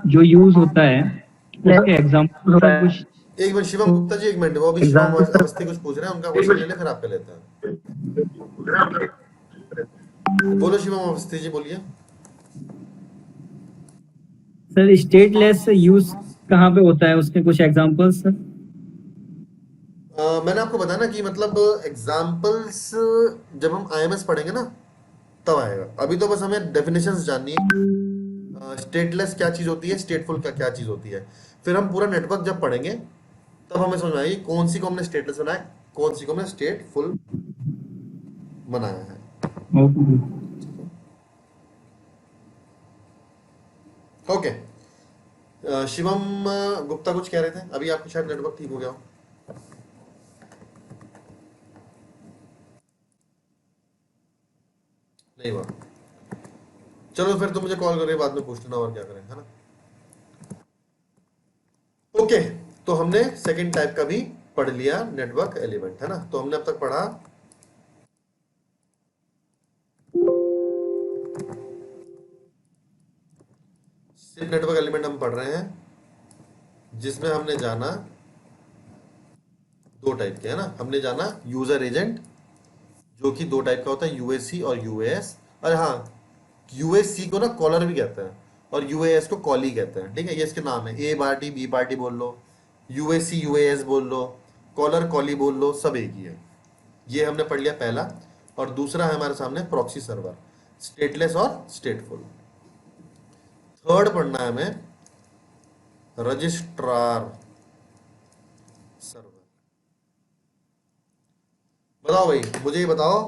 जो यूज होता है उसके एग्जांपल का कुछ एक मिनट शिवम गुप्ता जी, एक मिनट, वो अभी शिवम अवस्थी कुछ पूछ रहे हैं, उनका क्वेश्चन ले ले फिर आपका लेते हैं। बोलो शिवम अवस्थी जी, बोलिए। सर स्टेटलेस यूज कहाँ पे होता है, उसके कुछ एग्जांपल्स सर? मैंने आपको बताया ना कि मतलब एग्जाम्पल्स जब हम आईएमएस पढ़ेंगे ना तब आएगा। अभी तो बस हमें डेफिनेशंस जाननी है, स्टेटलेस क्या चीज होती है, स्टेटफुल क्या क्या चीज होती है। फिर हम पूरा नेटवर्क जब पढ़ेंगे तब हमें समझ आएगी कौन सी को हमने स्टेटलेस बनाया, कौन सी को हमने स्टेटफुल बनाया है। ओके। ओके। शिवम गुप्ता कुछ कह रहे थे, अभी आपको शायद नेटवर्क ठीक हो गया हो। नहीं हुआ, चलो फिर तुम मुझे कॉल करके बाद में पूछ लेना और क्या करें, है ना। ओके, तो हमने सेकंड टाइप का भी पढ़ लिया नेटवर्क एलिमेंट, है ना। तो हमने अब तक पढ़ा सिर्फ नेटवर्क एलिमेंट हम पढ़ रहे हैं जिसमें हमने जाना दो टाइप के, है ना। हमने जाना यूजर एजेंट जो कि दो टाइप का होता है, यूएसी और यूएएस। अरे हाँ, यूएससी को ना कॉलर भी कहते हैं और यूएएस को कॉली कहते हैं, ठीक है। ये इसके नाम है, ए पार्टी बी पार्टी बोल लो, यूएससी यूएएस बोल लो, कॉलर कॉली बोल लो, सब एक ही है। ये हमने पढ़ लिया पहला। और दूसरा है हमारे सामने प्रॉक्सी सर्वर, स्टेटलेस और स्टेटफुल। थर्ड पढ़ना है हमें रजिस्ट्रार सर्वर। बताओ भाई, मुझे ये बताओ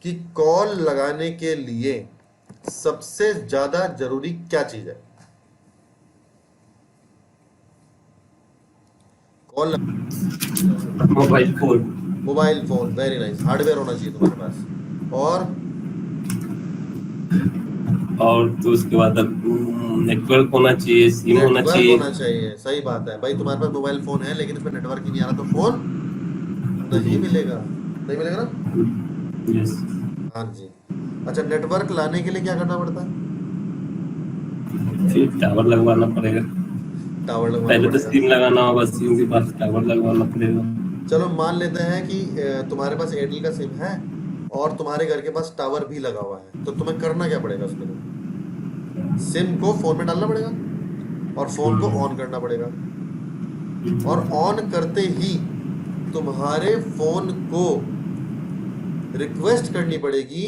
कि कॉल लगाने के लिए सबसे ज्यादा जरूरी क्या चीज है। Call mobile phone. Mobile phone, very nice, hardware होना चाहिए तुम्हारे पास। और तो उसके बाद नेटवर्क होना चाहिए, सिम होना नेटवर्क चाहिए। होना चाहिए। सही बात है भाई, तुम्हारे पास मोबाइल फोन है लेकिन उसमें नेटवर्क ही नहीं आ रहा तो फोन नहीं मिलेगा, नहीं मिलेगा ना। यस। हाँ जी। अच्छा, नेटवर्क लाने के लिए क्या करना पड़ता है? फिर टावर लगवाना पड़ेगा। टावर लगवाना पहले तो पड़ेगा। सिम लगाना होगा, सिम के बाद टावर लगवाना पड़ेगा। चलो मान लेते हैं कि तुम्हारे पास एयरटेल का सिम है और तुम्हारे घर के पास टावर भी लगा हुआ है, तो तुम्हें करना क्या पड़ेगा उसके लिए? सिम को फोन में डालना पड़ेगा और फोन को ऑन करना पड़ेगा, और ऑन करते ही तुम्हारे फोन को रिक्वेस्ट करनी पड़ेगी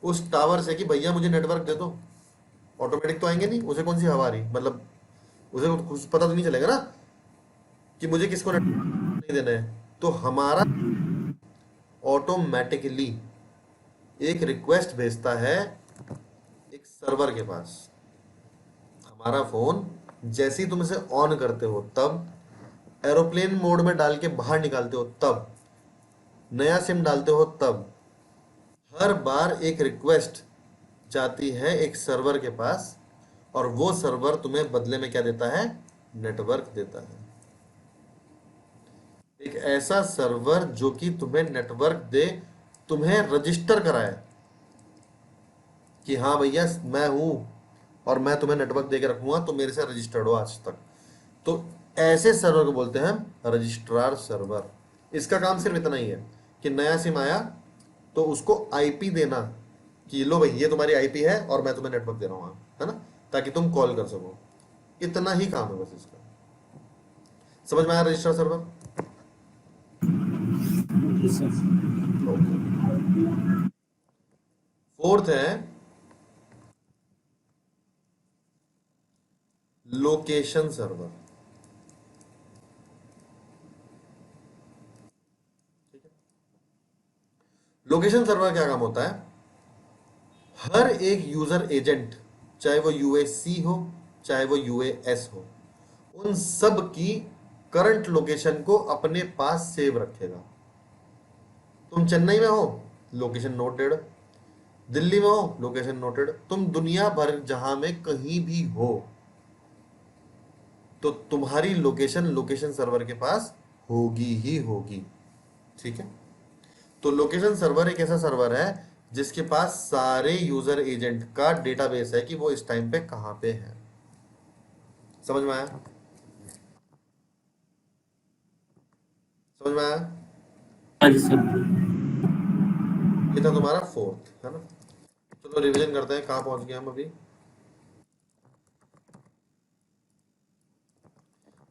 उस टावर से कि भैया मुझे नेटवर्क दे दो। ऑटोमेटिक तो आएंगे नहीं, उसे कौन सी हवा आ रही, मतलब उसे कुछ पता तो नहीं चलेगा ना कि मुझे किसको नेटवर्क नहीं देना है। तो हमारा ऑटोमेटिकली एक रिक्वेस्ट भेजता है एक सर्वर के पास। हमारा फोन जैसे ही तुम इसे ऑन करते हो तब, एरोप्लेन मोड में डाल के बाहर निकालते हो तब, नया सिम डालते हो तब, हर बार एक रिक्वेस्ट जाती है एक सर्वर के पास, और वो सर्वर तुम्हें बदले में क्या देता है? नेटवर्क देता है। एक ऐसा सर्वर जो कि तुम्हें नेटवर्क दे, तुम्हें रजिस्टर कराए कि हाँ भैया मैं हूं और मैं तुम्हें नेटवर्क दे के रखूंगा, तो मेरे से रजिस्टर्ड हो आज तक। तो ऐसे सर्वर को बोलते हैं रजिस्ट्रार सर्वर। इसका काम सिर्फ इतना ही है कि नया सिम आया तो उसको आईपी देना कि लो भाई ये तुम्हारी आईपी है और मैं तुम्हें नेटवर्क दे रहा हूँ, है ना, ताकि तुम कॉल कर सको। इतना ही काम है बस इसका। समझ में आया रजिस्ट्रार सर्वर? फोर्थ है लोकेशन सर्वर। ठीक है, लोकेशन सर्वर क्या काम होता है? हर एक यूजर एजेंट, चाहे वो यूएसी हो चाहे वो यूएस हो, उन सब की करंट लोकेशन को अपने पास सेव रखेगा। तुम चेन्नई में हो, लोकेशन नोटेड। दिल्ली में हो, लोकेशन नोटेड। तुम दुनिया भर जहां में कहीं भी हो, तो तुम्हारी लोकेशन लोकेशन सर्वर के पास होगी ही होगी। ठीक है, तो लोकेशन सर्वर एक ऐसा सर्वर है जिसके पास सारे यूजर एजेंट का डेटाबेस है कि वो इस टाइम पे कहां पे है। समझ में आया? समझ में आया? हाँ जी सर। ये था तुम्हारा फोर्थ, है ना। चलो रिवीजन करते हैं, कहां पहुंच गए हम अभी।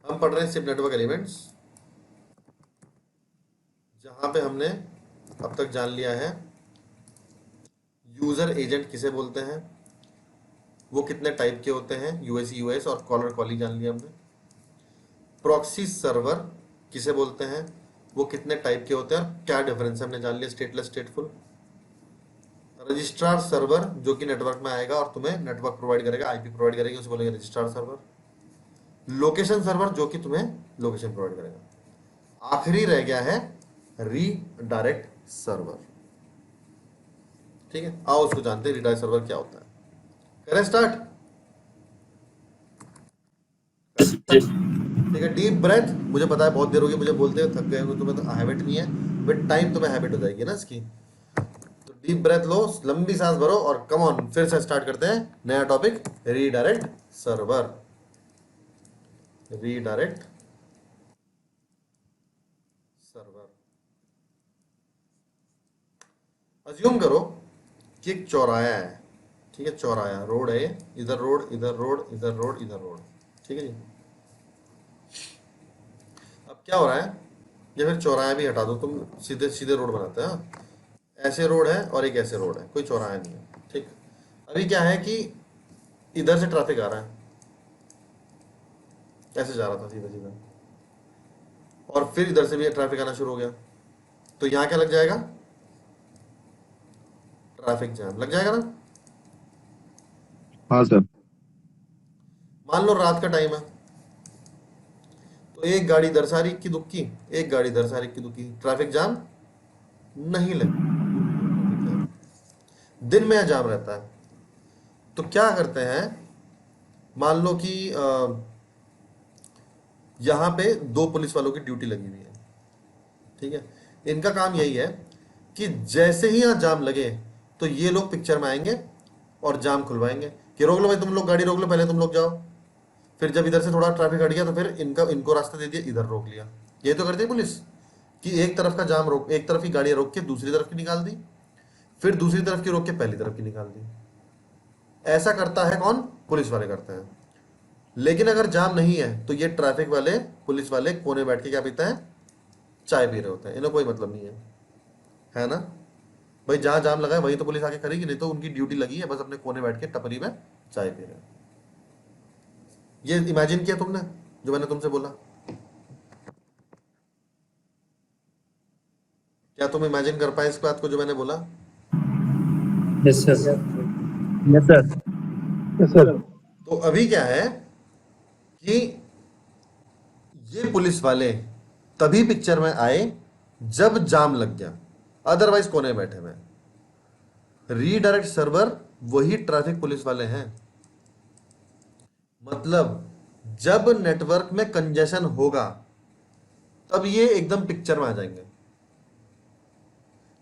हम पढ़ रहे हैं सिप नेटवर्क एलिमेंट्स, जहां पे हमने अब तक जान लिया है यूजर एजेंट किसे बोलते हैं, वो कितने टाइप के होते हैं, यूएसी यूएस और कॉलर कॉली जान लिया हमने। प्रॉक्सी सर्वर किसे बोलते हैं, वो कितने टाइप के होते हैं और क्या डिफरेंस है हमने जान लिया, स्टेटलेस स्टेटफुल। रजिस्ट्रार सर्वर जो कि नेटवर्क में आएगा और तुम्हें नेटवर्क प्रोवाइड करेगा, आईपी प्रोवाइड करेगा, उसे बोलेंगे रजिस्ट्रार सर्वर। लोकेशन सर्वर जो कि तुम्हें लोकेशन प्रोवाइड करेगा। आखिरी रह गया है रीडायरेक्ट सर्वर। ठीक है, आओ उसको जानते हैं रीडायरेक्ट सर्वर क्या होता है। करें स्टार्ट? ठीक है, डीप ब्रेथ। मुझे पता है बहुत देर होगी मुझे बोलते हुए, थक गए हो, तुम्हें तो हैबिट नहीं है, विद टाइम तुम्हें हैबिट हो जाएगी ना इसकी। तो डीप ब्रेथ लो, लंबी सांस भरो और कम ऑन, फिर से स्टार्ट करते हैं नया topic, redirect server. Redirect server. Assume करो कि एक चौराहा है। ठीक है, चौराहा, रोड है, इधर रोड, इधर रोड, इधर रोड, इधर रोड। ठीक है जी। अब क्या हो रहा है, या फिर चौराहा भी हटा दो, तुम सीधे सीधे रोड बनाते हैं। ऐसे रोड है और एक ऐसे रोड है, कोई चौराहा नहीं है। ठीक, अभी क्या है कि इधर से ट्रैफिक आ रहा है, ऐसे जा रहा था सीधा सीधा, और फिर इधर से भी ट्रैफिक आना शुरू हो गया, तो यहां क्या लग जाएगा? ट्रैफिक जैम लग जाएगा ना। हाँ सर। मान लो रात का टाइम है, तो एक गाड़ी इधर से आ रही इक्की दुक्की, एक गाड़ी इधर से आ रही इक्की दुक्की, ट्रैफिक जाम नहीं लगे। दिन में जाम रहता है, तो क्या करते हैं, मान लो कि यहां पे दो पुलिस वालों की ड्यूटी लगी हुई है। ठीक है, इनका काम यही है कि जैसे ही यहां जाम लगे तो ये लोग पिक्चर में आएंगे और जाम खुलवाएंगे कि रोक लो भाई, तुम लोग गाड़ी रोक लो, पहले तुम लोग जाओ। फिर जब इधर से थोड़ा ट्रैफिक हट गया तो फिर इनको रास्ता दे दिया, इधर रोक लिया। ये तो करती है पुलिस कि एक तरफ का जाम रोक, एक तरफ की गाड़ियां रोक के दूसरी तरफ की निकाल दी, फिर दूसरी तरफ की रोक के पहली तरफ की निकाल दी। ऐसा करता है कौन? पुलिस वाले करते हैं। लेकिन अगर जाम नहीं है तो ये ट्रैफिक वाले, पुलिस वाले कोने बैठ के क्या पीते हैं? चाय पी रहे होते हैं। इन्हें कोई मतलब नहीं है ना भाई, जहां जाम लगा है वही तो पुलिस आके करेगी, नहीं तो उनकी ड्यूटी लगी है बस अपने कोने बैठ के टपरी में चाय पी रहे हैं। ये इमेजिन किया तुमने जो मैंने तुमसे बोला? क्या तुम इमेजिन कर पाए इस बात को जो मैंने बोला? Yes sir. Yes sir. Yes sir. तो अभी क्या है कि ये पुलिस वाले तभी पिक्चर में आए जब जाम लग गया, अदरवाइज कोने बैठे हुए। रीडायरेक्ट सर्वर वही ट्रैफिक पुलिस वाले हैं। मतलब जब नेटवर्क में कंजेशन होगा तब ये एकदम पिक्चर में आ जाएंगे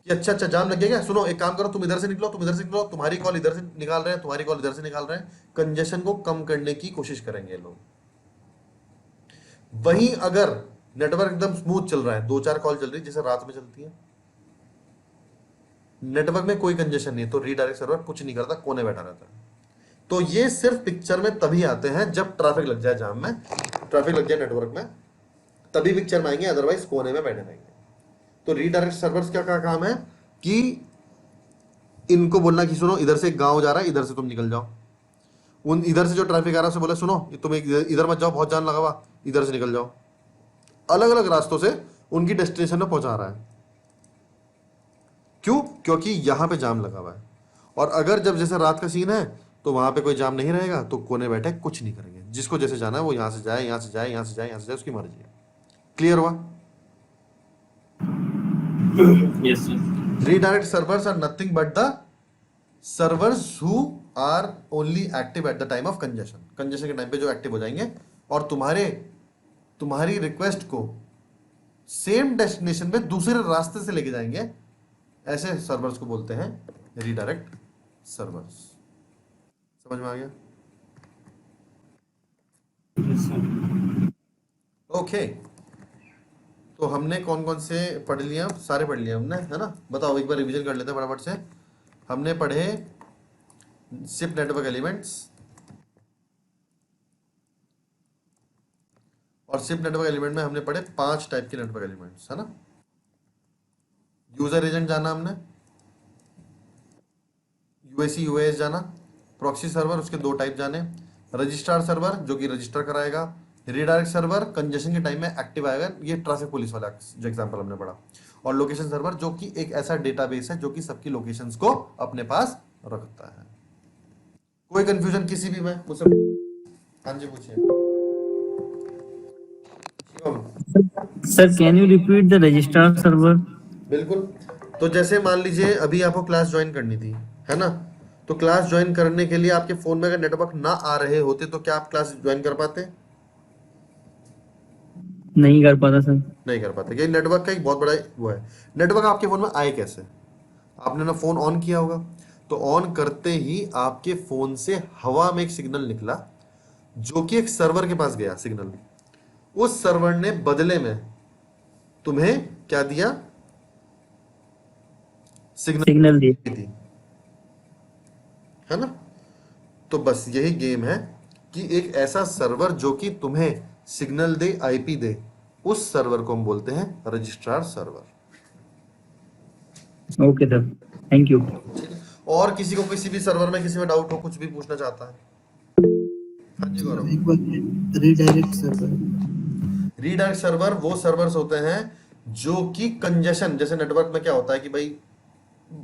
कि अच्छा अच्छा जाम लग गया क्या, सुनो एक काम करो, तुम इधर से निकलो, तुम इधर से निकलो, तुम्हारी कॉल इधर से निकाल रहे हैं, तुम्हारी कॉल इधर से निकाल रहे हैं। कंजेशन को कम करने की कोशिश करेंगे ये लोग। वहीं अगर नेटवर्क एकदम स्मूथ चल रहा है, 2-4 कॉल चल रही है जैसे रात में चलती है, नेटवर्क में कोई कंजेशन नहीं है, तो रीडायरेक्ट सर्वर कुछ नहीं करता, कोने बैठा रहता है। तो ये सिर्फ पिक्चर में तभी आते हैं जब ट्रैफिक लग जाए, जाम में ट्रैफिक लग जाए नेटवर्क में, तभी पिक्चर में आएंगे, अदरवाइज कोने में बैठे रहेंगे। तो रीडायरेक्ट सर्वर्स क्या काम है कि इनको बोलना कि सुनो इधर से एक गांव जा रहा है, इधर से तुम निकल जाओ। उन इधर से जो ट्रैफिक आ रहा है उसे बोले सुनो तुम इधर मत जाओ, बहुत जाम लगा हुआ, इधर से निकल जाओ। अलग अलग रास्तों से उनकी डेस्टिनेशन में पहुंचा रहा है। क्यों? क्योंकि यहां पे जाम लगा हुआ है। और अगर जब जैसे रात का सीन है तो वहां पे कोई जाम नहीं रहेगा, तो कोने बैठे कुछ नहीं करेंगे, जिसको जैसे जाना है वो यहां से जाए, यहां से जाए, यहां से जाए, यहां से जाए, उसकी मर्जी है। क्लियर हुआ? Yes sir. Redirect servers are nothing but the servers who are only active at the time of congestion. Congestion के टाइम पे जो एक्टिव हो जाएंगे और तुम्हारी रिक्वेस्ट को सेम डेस्टिनेशन पे दूसरे रास्ते से लेके जाएंगे, ऐसे सर्वर्स को बोलते हैं रीडायरेक्ट सर्वर्स। समझ में आ गया? Yes sir. ओके, तो हमने कौन कौन से पढ़ लिया? सारे पढ़ लिए हमने, है ना? बताओ एक बार रिवीजन कर लेते हैं फटाफट से। हमने पढ़े सिप नेटवर्क एलिमेंट्स, और सिप नेटवर्क एलिमेंट में हमने पढ़े 5 टाइप के नेटवर्क एलिमेंट्स, है ना? यूजर एजेंट जाना हमने, यूएसी यूएस जाना, प्रॉक्सी सर्वर उसके 2 टाइप जाने, रजिस्ट्रार सर्वर जो कि रजिस्टर कराएगा, रीडायरेक्ट सर्वर कंजेशन के टाइम में एक्टिव आएगा, ये ट्रैफिक पुलिस वाला जो एग्जांपल हमने पढ़ा, और लोकेशन सर्वर जो कि एक ऐसा डेटाबेस है जो कि सबकी लोकेशंस को अपने पास रखता है। कोई कंफ्यूजन किसी भी में मुझसे? हाँ जी पूछिए। Sir can you repeat the registrar server? बिल्कुल। तो जैसे मान लीजिए अभी आपको क्लास ज्वाइन करनी थी, है ना? तो क्लास ज्वाइन करने के लिए आपके फोन में अगर नेटवर्क ना आ रहे होते तो क्या आप क्लास ज्वाइन कर पाते? नहीं कर पाता सर। नहीं कर पाते, क्योंकि नेटवर्क का एक बहुत बड़ा वो है। नेटवर्क आपके फोन में आए कैसे? आपने ना फोन ऑन किया होगा, तो ऑन करते ही आपके फोन से हवा में एक सिग्नल निकला जो कि एक सर्वर के पास गया सिग्नल। उस सर्वर ने बदले में तुम्हें क्या दिया? सिग्नल दी थी, है ना? तो बस यही गेम है कि एक ऐसा सर्वर जो कि तुम्हें सिग्नल दे, आईपी दे, उस सर्वर को हम बोलते हैं registrar server. Okay sir, thank you. और किसी को किसी भी सर्वर में किसी में डाउट हो, कुछ भी पूछना चाहता है? हाँ जी गौरव। एक बार रीडायरेक्ट सर्वर। रीडायरेक्ट सर्वर वो सर्वर्स होते हैं जो कि कंजेशन, जैसे नेटवर्क में क्या होता है कि भाई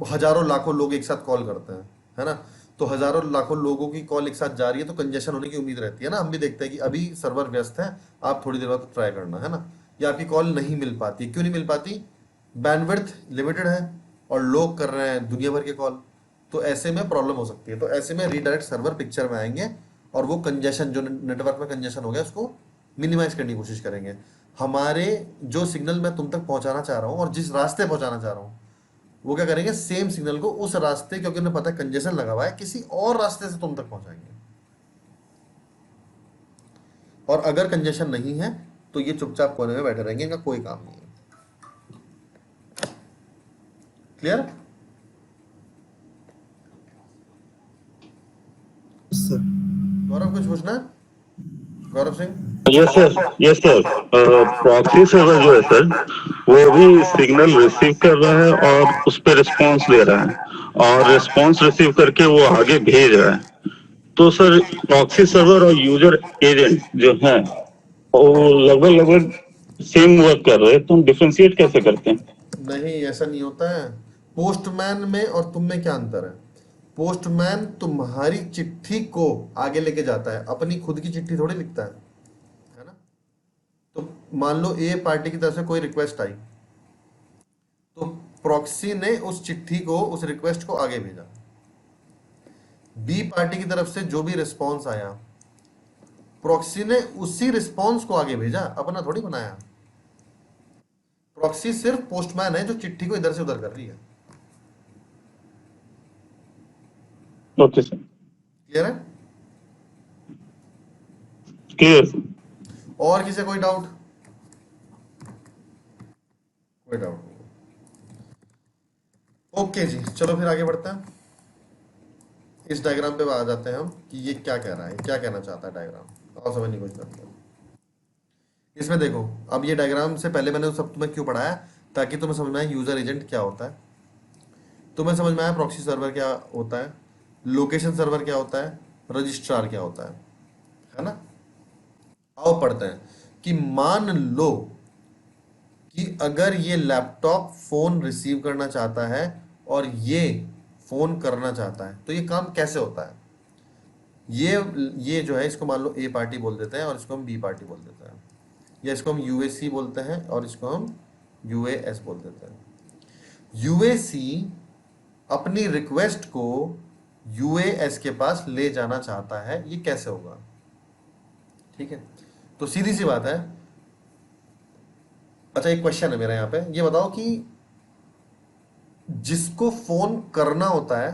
हजारों लाखों लोग एक साथ कॉल करते हैं, है ना? तो हजारों लाखों लोगों की कॉल एक साथ जा रही है तो कंजेशन होने की उम्मीद रहती है ना। हम भी देखते हैं कि अभी सर्वर व्यस्त है, आप थोड़ी देर बाद ट्राई करना, है ना? या आपकी कॉल नहीं मिल पाती। क्यों नहीं मिल पाती? बैंडविड्थ लिमिटेड है और लोग कर रहे हैं दुनिया भर के कॉल, तो ऐसे में प्रॉब्लम हो सकती है। तो ऐसे में रीडायरेक्ट सर्वर पिक्चर में आएंगे और वो कंजेशन, जो नेटवर्क में कंजेशन हो गया, उसको मिनिमाइज करने की कोशिश करेंगे। हमारे जो सिग्नल मैं तुम तक पहुंचाना चाह रहा हूँ और जिस रास्ते पहुंचाना चाह रहा हूँ, वो क्या करेंगे? सेम सिग्नल को उस रास्ते, क्योंकि उन्हें पता है कंजेशन लगा हुआ है, किसी और रास्ते से तुम तक पहुंचाएंगे। और अगर कंजेशन नहीं है तो ये चुपचाप कोने में बैठे रहेंगे, इनका कोई काम नहीं है। क्लियर? सर गौरव कुछ पूछना है? Gaurav Singh? Yes sir. Proxy server जो है सर, वो भी सिग्नल रिसीव कर रहा है और उस पर रिस्पॉन्स दे रहा है, और रिस्पॉन्स रिसीव करके वो आगे भेज रहा है। तो सर प्रॉक्सी सर्वर और यूजर एजेंट जो है वो लगभग सेम वर्क कर रहे हैं, तो हम डिफरेंशिएट कैसे करते हैं? नहीं, ऐसा नहीं होता है। पोस्टमैन में और तुम में क्या अंतर है? पोस्टमैन तुम्हारी चिट्ठी को आगे लेके जाता है, अपनी खुद की चिट्ठी थोड़ी लिखता है ना। तो मान लो ए पार्टी की तरफ से कोई रिक्वेस्ट आई, तो प्रॉक्सी ने उस चिट्ठी को, उस रिक्वेस्ट को आगे भेजा। बी पार्टी की तरफ से जो भी रिस्पॉन्स आया, प्रॉक्सी ने उसी रिस्पॉन्स को आगे भेजा, अपना थोड़ी बनाया। प्रॉक्सी सिर्फ पोस्टमैन है जो चिट्ठी को इधर से उधर कर रही है। ओके सर, क्लियर है? क्लियर। और किसी कोई डाउट? कोई डाउट नहीं? ओके जी, चलो फिर आगे बढ़ते हैं। इस डायग्राम पे आ जाते हैं हम कि ये क्या कह रहा है, क्या कहना चाहता है डायग्राम। और समझने की कोशिश करते हैं। इसमें देखो, अब ये डायग्राम से पहले मैंने सब तुम्हें क्यों पढ़ाया, ताकि तुम्हें समझ में आए यूजर एजेंट क्या होता है, तुम्हें समझ में आया प्रॉक्सी सर्वर क्या होता है, लोकेशन सर्वर क्या होता है, रजिस्ट्रार क्या होता है ना। आओ पढ़ते हैं कि मान लो कि अगर ये लैपटॉप फोन रिसीव करना चाहता है और ये फोन करना चाहता है, तो ये काम कैसे होता है। ये जो है, इसको मान लो ए पार्टी बोल देते हैं और इसको हम बी पार्टी बोल देते हैं, या इसको हम यूएसी बोलते हैं और इसको हम यूएएस बोल देते हैं। यूएसी अपनी रिक्वेस्ट को यूएएस के पास ले जाना चाहता है, ये कैसे होगा? ठीक है, तो सीधी सी बात है। अच्छा, एक क्वेश्चन है मेरा यहाँ पे, ये बताओ कि जिसको फोन करना होता है,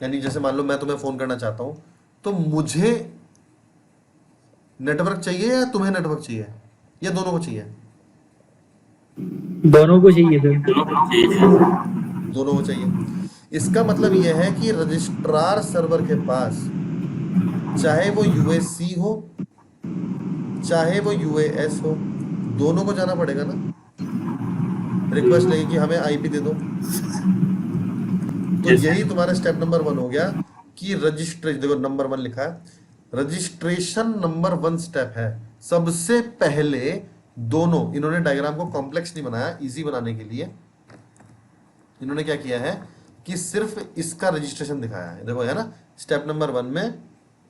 यानी जैसे मान लो मैं तुम्हें फोन करना चाहता हूं, तो मुझे नेटवर्क चाहिए या तुम्हें नेटवर्क चाहिए, या दोनों को चाहिए? दोनों को चाहिए सर। दोनों को चाहिए। इसका मतलब यह है कि रजिस्ट्रार सर्वर के पास, चाहे वो यूएससी हो चाहे वो यूएएस हो, दोनों को जाना पड़ेगा ना रिक्वेस्ट लेके कि हमें आईपी दे दो। तो यही तुम्हारा स्टेप नंबर 1 हो गया कि रजिस्ट्रेशन। देखो नंबर 1 लिखा है, रजिस्ट्रेशन नंबर 1 स्टेप है। सबसे पहले दोनों, इन्होंने डायग्राम को कॉम्प्लेक्स नहीं बनाया, इजी बनाने के लिए इन्होंने क्या किया है कि सिर्फ इसका रजिस्ट्रेशन दिखाया है। देखो है ना, स्टेप नंबर 1 में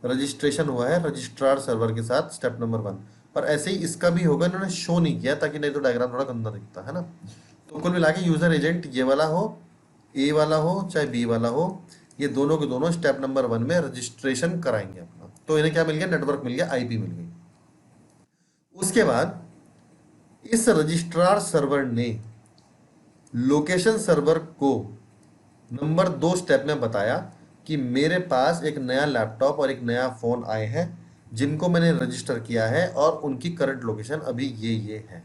रजिस्ट्रेशन हुआ है रजिस्ट्रार सर्वर के साथ, स्टेप नंबर 1। और ऐसे ही इसका भी होगा, इन्होंने शो नहीं किया ताकि नहीं तो डायग्राम थोड़ा गंदा दिखता है ना। तो कुल मिला के यूजर एजेंट ये वाला हो, ए वाला हो चाहे बी वाला हो, ये दोनों के दोनों स्टेप नंबर 1 में रजिस्ट्रेशन कराएंगे अपना। तो इन्हें क्या मिल गया? नेटवर्क मिल गया, आईपी मिल गई। उसके बाद इस रजिस्ट्रार सर्वर ने लोकेशन सर्वर को नंबर 2 स्टेप में बताया कि मेरे पास एक नया लैपटॉप और एक नया फोन आए हैं जिनको मैंने रजिस्टर किया है और उनकी करंट लोकेशन अभी ये है।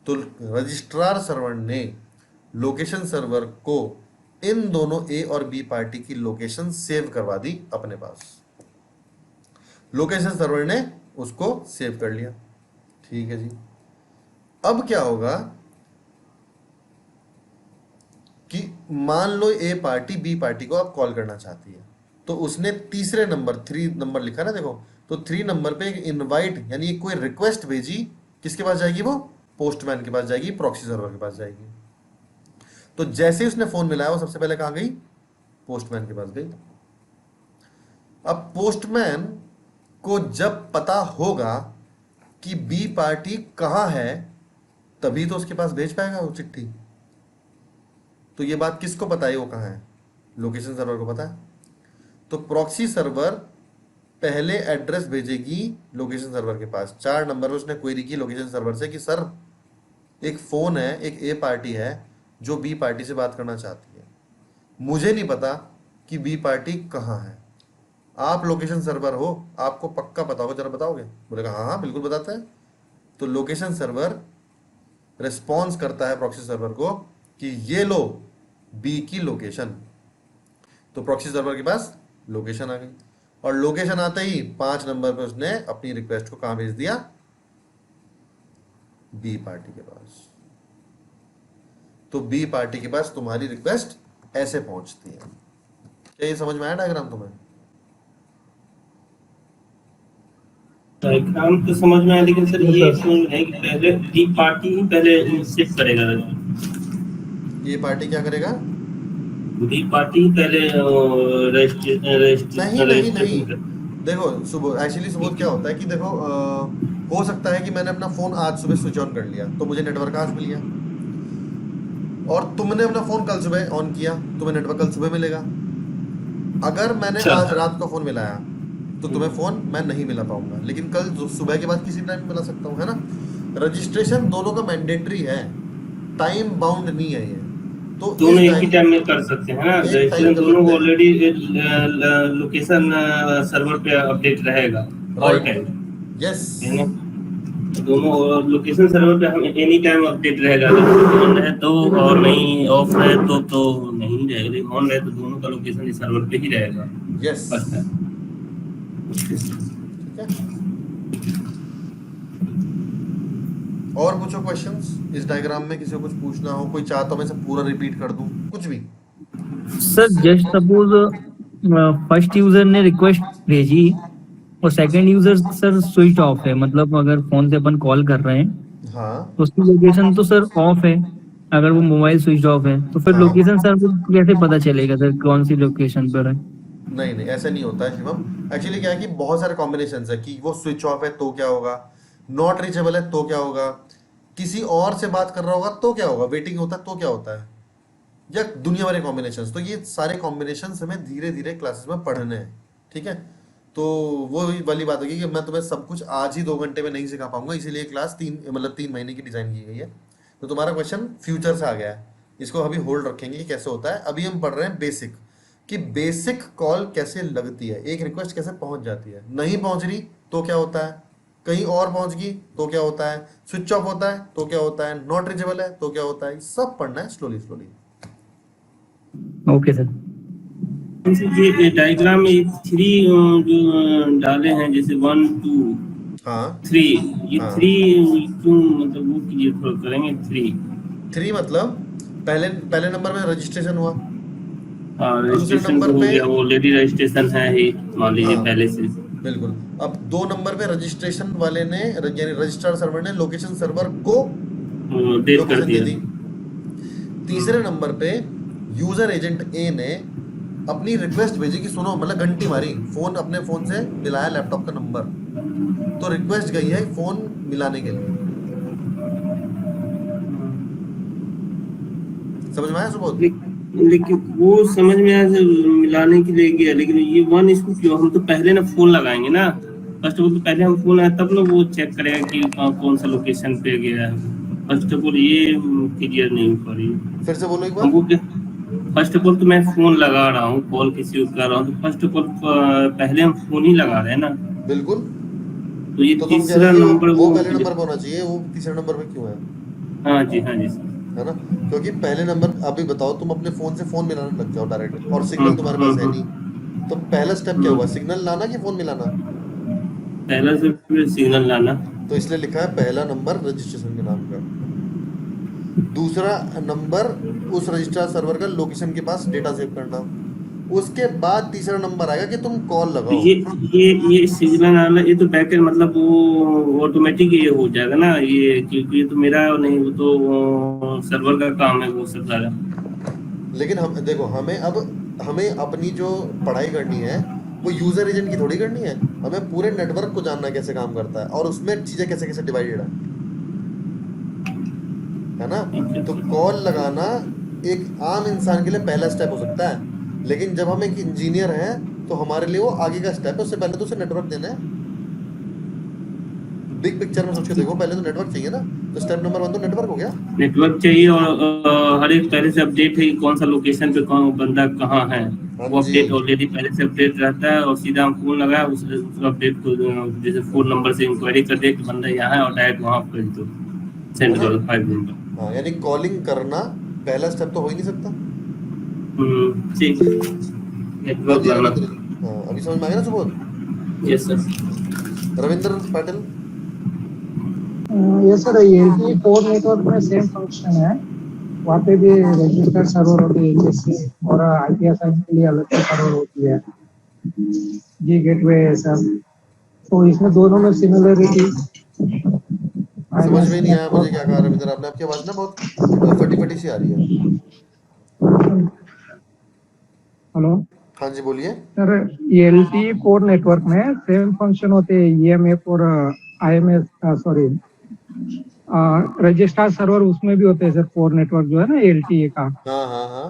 तो रजिस्ट्रार सर्वर ने लोकेशन सर्वर को इन दोनों ए और बी पार्टी की लोकेशन सेव करवा दी अपने पास। लोकेशन सर्वर ने उसको सेव कर लिया। ठीक है जी, अब क्या होगा कि मान लो ए पार्टी बी पार्टी को अब कॉल करना चाहती है, तो उसने तीसरे नंबर 3 नंबर लिखा ना, देखो तो 3 नंबर पे एक इनवाइट यानी कोई रिक्वेस्ट भेजी। किसके पास जाएगी? वो पोस्टमैन के पास जाएगी, प्रॉक्सी सर्वर के पास जाएगी। तो जैसे उसने फोन मिलाया, वो सबसे पहले कहां गई? पोस्टमैन के पास गई। अब पोस्टमैन को जब पता होगा कि बी पार्टी कहां है, तभी तो उसके पास भेज पाएगा वो चिट्ठी। तो ये बात किसको पता है वो कहां है? लोकेशन सर्वर को पता है। तो प्रॉक्सी सर्वर पहले एड्रेस भेजेगी लोकेशन सर्वर के पास। 4 नंबर पर उसने क्वेरी की लोकेशन सर्वर से कि सर एक फोन है, एक ए पार्टी है जो बी पार्टी से बात करना चाहती है, मुझे नहीं पता कि बी पार्टी कहाँ है। आप लोकेशन सर्वर हो, आपको पक्का पता होगा, जरा बताओगे? बोले हाँ हाँ बिल्कुल बताते हैं। तो लोकेशन सर्वर रिस्पॉन्स करता है प्रॉक्सी सर्वर को कि ये लो बी की लोकेशन। तो प्रॉक्सी सर्वर के पास लोकेशन आ गई, और लोकेशन आते ही 5 नंबर पे उसने अपनी रिक्वेस्ट को कहां भेज दिया? बी पार्टी के पास। तो बी पार्टी के पास तुम्हारी रिक्वेस्ट ऐसे पहुंचती है। क्या ये समझ में आया डायग्राम तुम्हें? डायग्राम तो समझ में आया, लेकिन सर Yes, ये sir. समझ में है कि पहले डी पार्टी ही पहले इनिशिएट करेगा। ये पार्टी क्या करेगा? डी पार्टी ही पहले नहीं नहीं नहीं, रजिस्ट्रेशन। देखो सुबह एक्चुअली सुबह क्या होता है कि देखो हो सकता है कि मैंने अपना फोन आज सुबह स्विच ऑन कर लिया तो मुझे नेटवर्क आज मिल गया, और तुमने अपना फोन कल सुबह ऑन किया, तुम्हें नेटवर्क कल सुबह मिलेगा। अगर मैंने अच्छा। आज रात को फोन मिलाया तो तुम्हें फोन मैं नहीं मिला पाऊंगा, लेकिन कल सुबह के बाद किसी टाइम मिला सकता हूँ, है ना। रजिस्ट्रेशन दोनों का मैंडेटरी है, टाइम बाउंड नहीं है ये। तो दोनों इस एक ही टाइम में कर सकते हैं ना, एक रजिस्ट्रेशन टाइम कर दोनों सकते हैं। ऑलरेडी लोकेशन सर्वर पे अपडेट रहेगा ऑल राइट, टाइम, यस, है ना। दोनों लोकेशन सर्वर पे हम एनी टाइम अपडेट रहेगा। अगर ऑन है तो, और नहीं ऑफ है तो नहीं रहेगा, लेकिन ऑन रहे तो दोनों का लोकेशन सर्वर पे ही रहेगा। यस, बस है। ठीक है। और पूछो क्वेश्चंस इस डायग्राम में, किसी को कुछ पूछना हो, कोई चाहता हो मैं सब पूरा रिपीट कर दूं, कुछ भी। Sir just suppose first user ने रिक्वेस्ट भेजी और second user sir switch off है, मतलब अगर फोन से अपन कॉल कर रहे हैं हाँ तो उसकी लोकेशन तो सर ऑफ है, अगर वो मोबाइल स्विच ऑफ है तो फिर हाँ, लोकेशन सर को कैसे पता चलेगा सर कौन सी लोकेशन पर है? नहीं नहीं ऐसा नहीं होता है शिवम। एक्चुअली क्या है कि बहुत सारे कॉम्बिनेशन है कि वो स्विच ऑफ है तो क्या होगा, नॉट रीचेबल है तो क्या होगा, किसी और से बात कर रहा होगा तो क्या होगा, वेटिंग होता है तो क्या होता है, या दुनिया भर के कॉम्बिनेशन। तो ये सारे कॉम्बिनेशन हमें धीरे धीरे क्लासेस में पढ़ने हैं, ठीक है। तो वो वाली बात होगी कि मैं तुम्हें सब कुछ आज ही 2 घंटे में नहीं सिखा पाऊंगा, इसीलिए क्लास 3 महीने की डिजाइन की गई है। तो तुम्हारा क्वेश्चन फ्यूचर से आ गया है, इसको अभी होल्ड रखेंगे कि कैसे होता है। अभी हम पढ़ रहे हैं बेसिक, कि बेसिक कॉल कैसे लगती है, एक रिक्वेस्ट कैसे पहुंच जाती है, नहीं पहुंच रही तो क्या होता है, कहीं और पहुंच गई तो क्या होता है, स्विच ऑफ होता है तो क्या होता है, नॉट रीचेबल है तो क्या होता है, सब पढ़ना है स्लोली स्लोली। Okay sir. ये डायग्राम में 3 जो डाले हैं, जैसे 1 2 हाँ 3, ये हाँ 3 क्यों, मतलब वो कीजिए थोड़ा करेंगे। 3 मतलब पहले नंबर में रजिस्ट्रेशन हुआ, दूसरे रजिस्ट्रेशन नंबर तो हो पे, गया, वो ऑलरेडी रजिस्ट्रेशन है ही, मान लीजिए हाँ पहले से। बिल्कुल। अब 2 नंबर पे रजिस्ट्रेशन वाले ने यानी रजिस्ट्रार सर्वर ने लोकेशन सर्वर को अपडेट कर लोकेशन दे दिया। दी। तीसरे नंबर पे यूजर एजेंट ए ने अपनी रिक्वेस्ट भेजी कि सुनो, मतलब घंटी मारी, फोन अपने फोन से मिलाया लैपटॉप का नंबर, तो रिक्वेस्ट गई है फोन मिलाने के लिए। समझ में आया सुबोध? लेकिन वो समझ में आया सर, मिलाने के लिए गया, लेकिन ये 1 इसको क्यों, हम तो पहले ना फोन लगाएंगे ना, फर्स्ट ऑफ ऑल तो पहले हम फोन आया तब ना वो चेक करेगा कि कौन सा लोकेशन पे गया है। फर्स्ट ऑफ ऑल ये क्लियर नहीं हो पा रही है फिर से बोलो एक बार। हमको। क्या फर्स्ट ऑफ ऑल तो मैं फोन लगा रहा हूँ, कॉल किसी को कर रहा हूँ, तो फर्स्ट ऑफ ऑल पहले हम फोन ही लगा रहे हैं ना। बिल्कुल, तो ये तो तुम कह तीसरा रहे हो नंबर वो पहले नंबर पे होना चाहिए, वो तीसरे नंबर पे क्यों है? हाँ जी सर। है ना, क्योंकि पहले नंबर, अभी बताओ तुम अपने फोन से फोन मिलाने लग जाओ डायरेक्ट, और सिग्नल तुम्हारे पास है नहीं, तो पहला स्टेप क्या हुआ, सिग्नल लाना कि फोन मिलाना? पहला से सिग्नल लाना। तो इसलिए लिखा है पहला नंबर रजिस्ट्रेशन के नाम का, दूसरा नंबर उस रजिस्ट्रार सर्वर का लोकेशन के पास डेटा सेव करना, उसके बाद तीसरा नंबर आएगा कि तुम कॉल तो लगाओ। ये सिग्नल आना, ये तो बैकएंड मतलब वो ऑटोमेटिक ये हो जाएगा ना, ये क्योंकि ये तो मेरा नहीं, वो तो सर्वर का काम है वो सब सारा। लेकिन हम देखो, हमें अपनी जो पढ़ाई करनी है वो यूजर एजेंट की थोड़ी करनी है, हमें पूरे नेटवर्क को जानना है कैसे काम करता है और उसमें चीजें कैसे कैसे डिवाइडेड है ना। तो कॉल लगाना एक आम इंसान के लिए पहला स्टेप हो सकता है, लेकिन जब हम एक इंजीनियर हैं तो हमारे लिए वो आगे का स्टेप है। उससे पहले तो उसे नेटवर्क देना है, बिग पिक्चर में सोच के देखो, पहले तो नेटवर्क चाहिए ना। तो स्टेप नंबर 1 तो नेटवर्क हो गया, नेटवर्क चाहिए, और हर एक पहले से अपडेट है कि कौन सा लोकेशन पे कौन बंदा कहाँ है, वो अपडेट ऑलरेडी पहले से अपडेट रहता है, और सीधा हम फोन लगाया उस अपडेट को, जैसे फोन नंबर से इंक्वायरी कर दे कि बंदा यहाँ है और डायरेक्ट वहाँ पर तो सेंड करो 5 नंबर। हाँ, यानी कॉलिंग करना पहला स्टेप तो हो ही नहीं सकता। ठीक, नेटवर्क लाना। हाँ, अभी समझ में आ गया ना सुबोध? Yes sir. रविंद्र पाटिल। ये सर ये कोर नेटवर्क में सेम फंक्शन है, वहाँ पे भी रजिस्टर सर्वर होती है जैसे, और आईपी असाइन के लिए अलग से सर्वर होती है, ये गेटवे सब तो इसमें दोनों में सिमिलरिटी समझ में नहीं आया मुझे क्या कहा रविंद्र आपने। आपकी आवाज ना बहुत फटी फटी सी आ रही है। हेलो हाँ जी बोलिए। सर, एलटी कोर नेटवर्क में सेम फंक्शन होते हैं ईएमएफ और आईएमएस, सॉरी रजिस्ट्रार सर्वर, उसमें भी होते हैं सर कोर नेटवर्क जो है ना एलटीए का। हाँ हाँ हाँ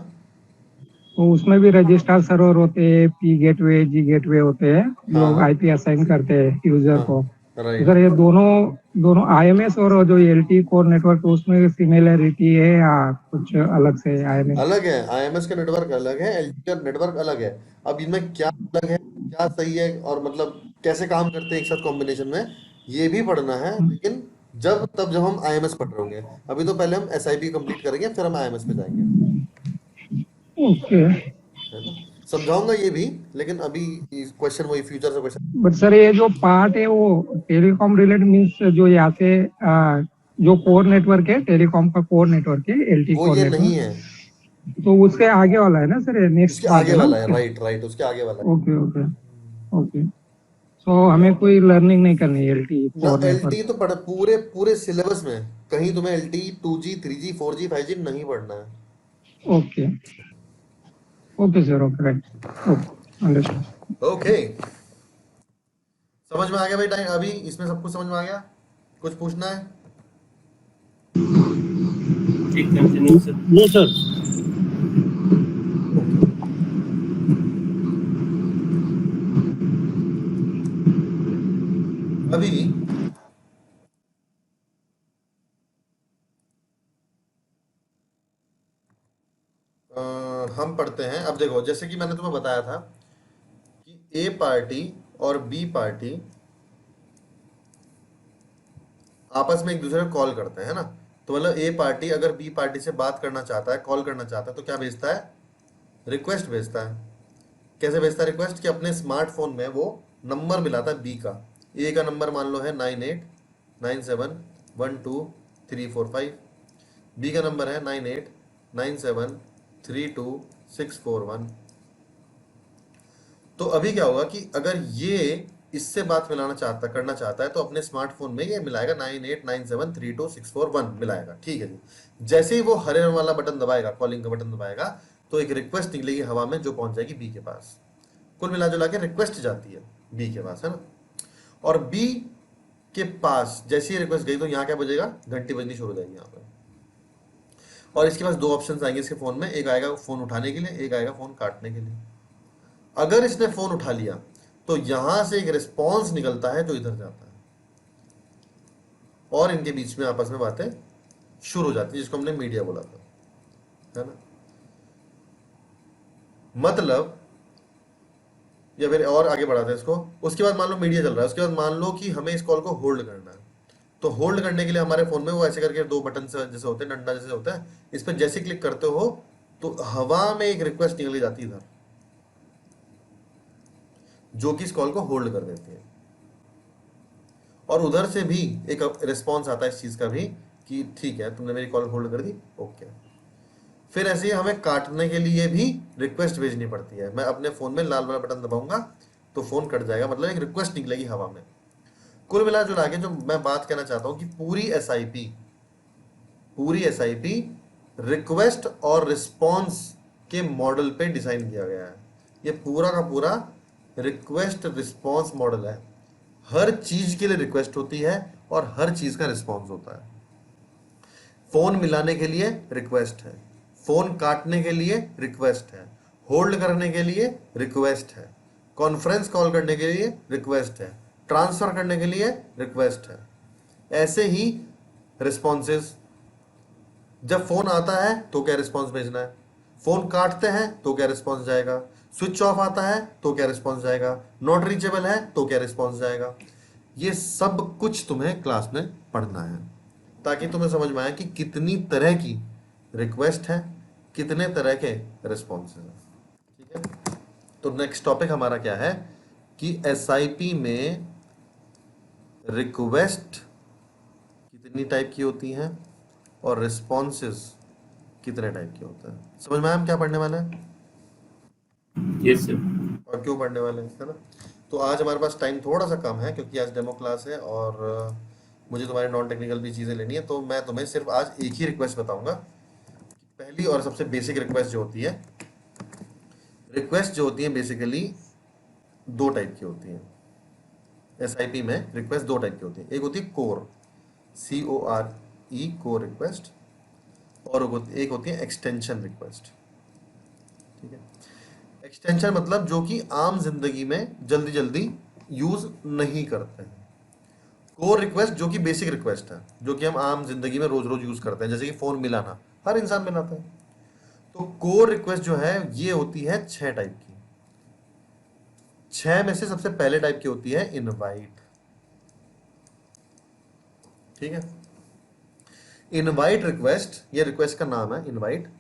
तो उसमें भी रजिस्ट्रार सर्वर होते हैं, पी गेटवे जी गेटवे होते हैं हाँ जो हाँ आईपी असाइन करते हैं यूजर को। हाँ तो राइट। सर ये दोनों दोनों आईएमएस और जो एलटी कोर नेटवर्क उसमें सिमिलरिटी है या कुछ अलग से आईएमएस? अलग है, आईएमएस का नेटवर्क अलग है, एलटी का नेटवर्क अलग है। अब इनमें क्या अलग है, क्या सही है, और मतलब कैसे काम करते हैं एक साथ कॉम्बिनेशन में, ये भी पढ़ना है। लेकिन जब हम आईएमएस पढ़ रहे होंगे। अभी तो पहले हम एसआईपी कंप्लीट करेंगे, फिर हम आईएमएस पे जाएंगे, ओके। है ना। समझाऊंगा ये भी, लेकिन अभी क्वेश्चन वही फ्यूचर से क्वेश्चन। बट सर ये जो पार्ट है वो टेलीकॉम रिलेटेड मीन्स जो यहाँ से जो कोर नेटवर्क है, टेलीकॉम का कोर नेटवर्क है एलटी वो कोर ये नहीं नेटवर्क, है, तो उसके आगे वाला है ना सर, ये नेक्स्ट उसके पार्ट आगे है ना वाला है। उसके? राइट राइट, उसके आगे वाला है। Okay okay okay. सो हमें कोई लर्निंग नहीं करनी है एलटी ना, कोर नेटवर्क? एलटी तो पढ़ पूरे पूरे सिलेबस में कहीं तुम्हें LT 2G 3G 4G 5G नहीं पढ़ना है। Okay okay sir, okay right, okay understand. Okay, समझ में आ गया भाई? टाइम अभी इसमें सब कुछ समझ में आ गया? कुछ पूछना है? ठीक, कंटिन्यू सर। No sir. अभी हम पढ़ते हैं। अब देखो, जैसे कि मैंने तुम्हें बताया था कि ए पार्टी और बी पार्टी आपस में एक दूसरे को कॉल करते हैं ना। तो मतलब ए पार्टी अगर बी पार्टी से बात करना चाहता है, कॉल करना चाहता है, तो क्या भेजता है? रिक्वेस्ट भेजता है। कैसे भेजता है रिक्वेस्ट? कि अपने स्मार्टफोन में वो नंबर मिलाता है बी का। ए का नंबर मान लो है 9897123455। बी का नंबर है 9897326141। तो अभी क्या होगा कि अगर ये इससे बात करना चाहता है, तो अपने स्मार्टफोन में ये मिलाएगा 9897326141 मिलाएगा। ठीक है जी। जैसे ही वो हरे रंग वाला बटन दबाएगा, कॉलिंग का बटन दबाएगा, तो एक रिक्वेस्ट निकलेगी हवा में जो पहुंच जाएगी बी के पास। कुल मिला जुला के रिक्वेस्ट जाती है बी के पास, है ना। और बी के पास जैसी रिक्वेस्ट गई, तो यहाँ क्या बजेगा? घंटी बजनी शुरू हो जाएगी यहाँ पे। और इसके पास दो ऑप्शन आएंगे इसके फोन में, एक आएगा फोन उठाने के लिए, एक आएगा फोन काटने के लिए। अगर इसने फोन उठा लिया तो यहां से एक रिस्पॉन्स निकलता है जो इधर जाता है, और इनके बीच में आपस में बातें शुरू हो जाती है, जिसको हमने मीडिया बोला था, है ना। मतलब, या फिर और आगे बढ़ाते हैं इसको। उसके बाद मान लो मीडिया चल रहा है, उसके बाद मान लो कि हमें इस कॉल को होल्ड करना है। तो होल्ड करने के लिए हमारे फोन में वो ऐसे करके दो बटन जैसे होते हैं, डंडा जैसे होता है, इस पर जैसे क्लिक करते हो तो हवा में एक रिक्वेस्ट निकल जाती है इधर, जो कि इस कॉल को होल्ड कर देती है। और उधर से भी एक रिस्पॉन्स आता है इस चीज का भी कि ठीक है, तुमने मेरी कॉल होल्ड कर दी, ओके। फिर ऐसे ही हमें काटने के लिए भी रिक्वेस्ट भेजनी पड़ती है। मैं अपने फोन में लाल वाला बटन दबाऊंगा तो फोन कट जाएगा, मतलब एक रिक्वेस्ट निकलेगी हवा में। कुल मिला जुला के जो मैं बात कहना चाहता हूं कि पूरी एसआईपी रिक्वेस्ट और रिस्पॉन्स के मॉडल पे डिजाइन किया गया है। ये पूरा का पूरा रिक्वेस्ट रिस्पॉन्स मॉडल है। हर चीज के लिए रिक्वेस्ट होती है और हर चीज का रिस्पॉन्स होता है। फोन मिलाने के लिए रिक्वेस्ट है, फोन काटने के लिए रिक्वेस्ट है, होल्ड करने के लिए रिक्वेस्ट है, कॉन्फ्रेंस कॉल करने के लिए रिक्वेस्ट है, ट्रांसफर करने के लिए रिक्वेस्ट है। ऐसे ही रिस्पॉन्सेस, जब फोन आता है तो क्या रिस्पॉन्स भेजना है, फोन काटते हैं तो क्या रिस्पॉन्स जाएगा, स्विच ऑफ आता है तो क्या रिस्पॉन्स जाएगा, नॉट रीचेबल है तो क्या रिस्पॉन्स जाएगा। ये सब कुछ तुम्हें क्लास में पढ़ना है, ताकि तुम्हें समझ में आए कि कितनी तरह की रिक्वेस्ट है, कितने तरह के रिस्पॉन्स हैं। ठीक है, तो नेक्स्ट टॉपिक हमारा क्या है कि एसआईपी में रिक्वेस्ट कितनी टाइप की होती हैं और रिस्पॉन्सेस कितने टाइप के होते हैं। समझ में आया हम क्या पढ़ने वाले हैं यस सर। और क्यों पढ़ने वाले हैं, है ना। तो आज हमारे पास टाइम थोड़ा सा कम है क्योंकि आज डेमो क्लास है और मुझे तुम्हारे नॉन टेक्निकल भी चीज़ें लेनी है, तो मैं तुम्हें सिर्फ आज एक ही रिक्वेस्ट बताऊंगा। पहली और सबसे बेसिक रिक्वेस्ट जो होती है, रिक्वेस्ट जो होती है बेसिकली दो टाइप की होती है। एसआईपी में रिक्वेस्ट दो टाइप की होती है। एक होती है कोर, CORE, कोर रिक्वेस्ट, और एक होती है एक्सटेंशन रिक्वेस्ट। ठीक है, एक्सटेंशन मतलब जो कि आम जिंदगी में जल्दी जल्दी यूज नहीं करते हैं। कोर रिक्वेस्ट जो कि बेसिक रिक्वेस्ट है, जो कि हम आम जिंदगी में रोज रोज यूज करते हैं, जैसे कि फोन मिलाना, हर इंसान मिलाता है। तो कोर रिक्वेस्ट जो है ये होती है 6 टाइप की। 6 में से सबसे पहले टाइप की होती है इनवाइट। ठीक है, इनवाइट रिक्वेस्ट, ये रिक्वेस्ट का नाम है इनवाइट।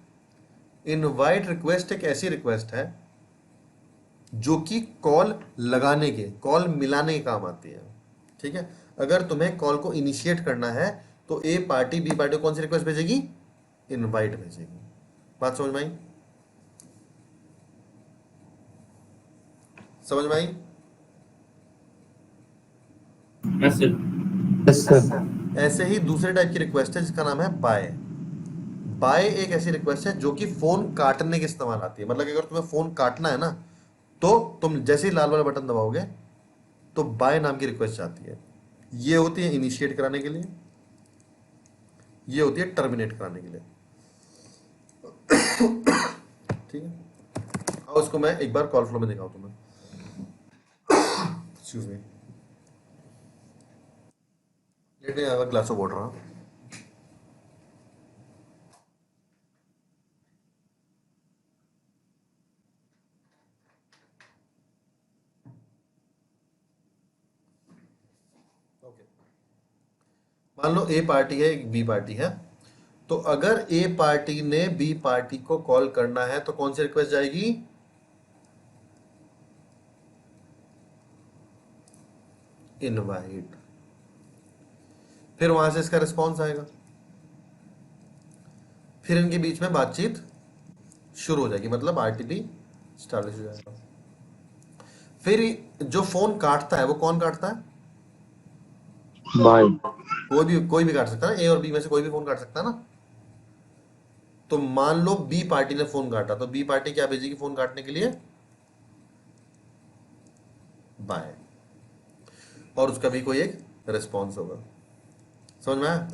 इनवाइट रिक्वेस्ट एक ऐसी रिक्वेस्ट है जो कि कॉल लगाने के, कॉल मिलाने के काम आती है। ठीक है, अगर तुम्हें कॉल को इनिशिएट करना है तो ए पार्टी बी पार्टी को कौन सी रिक्वेस्ट भेजेगी? इनवाइट भेजेगी। बात समझ में आई? समझ में आई? Yes sir. ऐसे ही दूसरे टाइप की रिक्वेस्ट है जिसका नाम है बाय। बाय एक ऐसी रिक्वेस्ट है जो कि फोन काटने के इस्तेमाल आती है। मतलब कि अगर तुम्हें फोन काटना है ना, तो तुम जैसे ही लाल वाला बटन दबाओगे तो बाय नाम की रिक्वेस्ट आती है। ये होती है इनिशिएट कराने के लिए, ये होती है टर्मिनेट कराने के लिए। ठीक है, आओ इसको मैं एक बार कॉल फ्लो में दिखाऊं तुम्हें। Excuse me, let me have a glass of water. मान लो ए पार्टी है, एक बी पार्टी है। तो अगर ए पार्टी ने बी पार्टी को कॉल करना है तो कौन सी रिक्वेस्ट जाएगी? इनवाइट। फिर वहां से इसका रिस्पॉन्स आएगा, फिर इनके बीच में बातचीत शुरू हो जाएगी, मतलब आरटीपी स्टैब्लिश हो जाएगा। फिर जो फोन काटता है वो कौन काटता है? बाय। कोई भी काट सकता है ना, ए और बी में से कोई भी फोन काट सकता है ना। तो मान लो बी पार्टी ने फोन काटा, तो बी पार्टी क्या भेजेगी फोन काटने के लिए? बाय, और उसका भी कोई एक रिस्पॉन्स होगा। समझ में आया?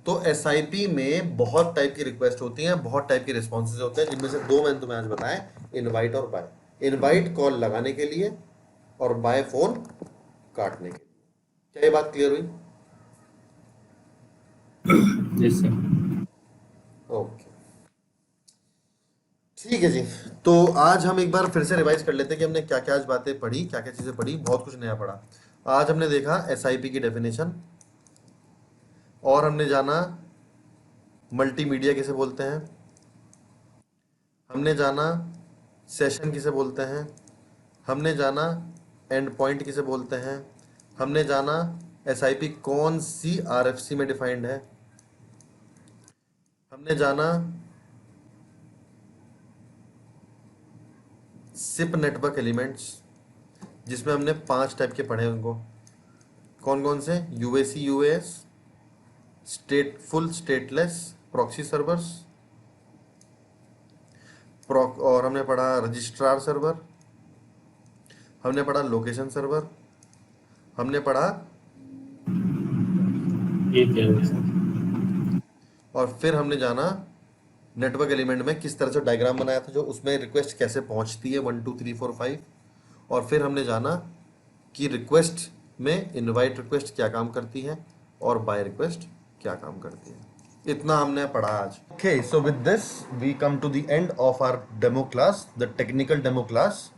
तो एसआईपी में बहुत टाइप की रिक्वेस्ट होती हैं, बहुत टाइप के रिस्पॉन्सेज होते हैं, जिनमें से दो मैंने तुम्हें आज बताए, इनवाइट और बाय। इनवाइट कॉल लगाने के लिए और बाय फोन काटने के लिए। क्या ये बात क्लियर हुई? Yes sir. ओके, ठीक है जी। तो आज हम एक बार फिर से रिवाइज कर लेते हैं कि हमने क्या क्या आज बातें पढ़ी, क्या क्या चीजें पढ़ी। बहुत कुछ नया पढ़ा। आज हमने देखा एसआईपी की डेफिनेशन, और हमने जाना मल्टीमीडिया किसे बोलते हैं, हमने जाना सेशन किसे बोलते हैं, हमने जाना एंड पॉइंट किसे बोलते हैं, हमने जाना एसआईपी कौन सी आरएफसी में डिफाइंड है, हमने जाना सिप नेटवर्क एलिमेंट्स, जिसमें हमने 5 टाइप के पढ़े उनको। कौन कौन से? UAC, US, स्टेटफुल, stateless, proxy servers, और हमने पढ़ा रजिस्ट्रार सर्वर, हमने पढ़ा लोकेशन सर्वर, हमने पढ़ा, ये क्या है सर? और फिर हमने जाना नेटवर्क एलिमेंट में किस तरह से डायग्राम बनाया था, जो उसमें रिक्वेस्ट कैसे पहुंचती है 1 2 3 4 5। और फिर हमने जाना कि रिक्वेस्ट में इनवाइट रिक्वेस्ट क्या काम करती है और बाय रिक्वेस्ट क्या काम करती है। इतना हमने पढ़ा आज। Okay, so with this we come to the end of our demo class, the technical demo class.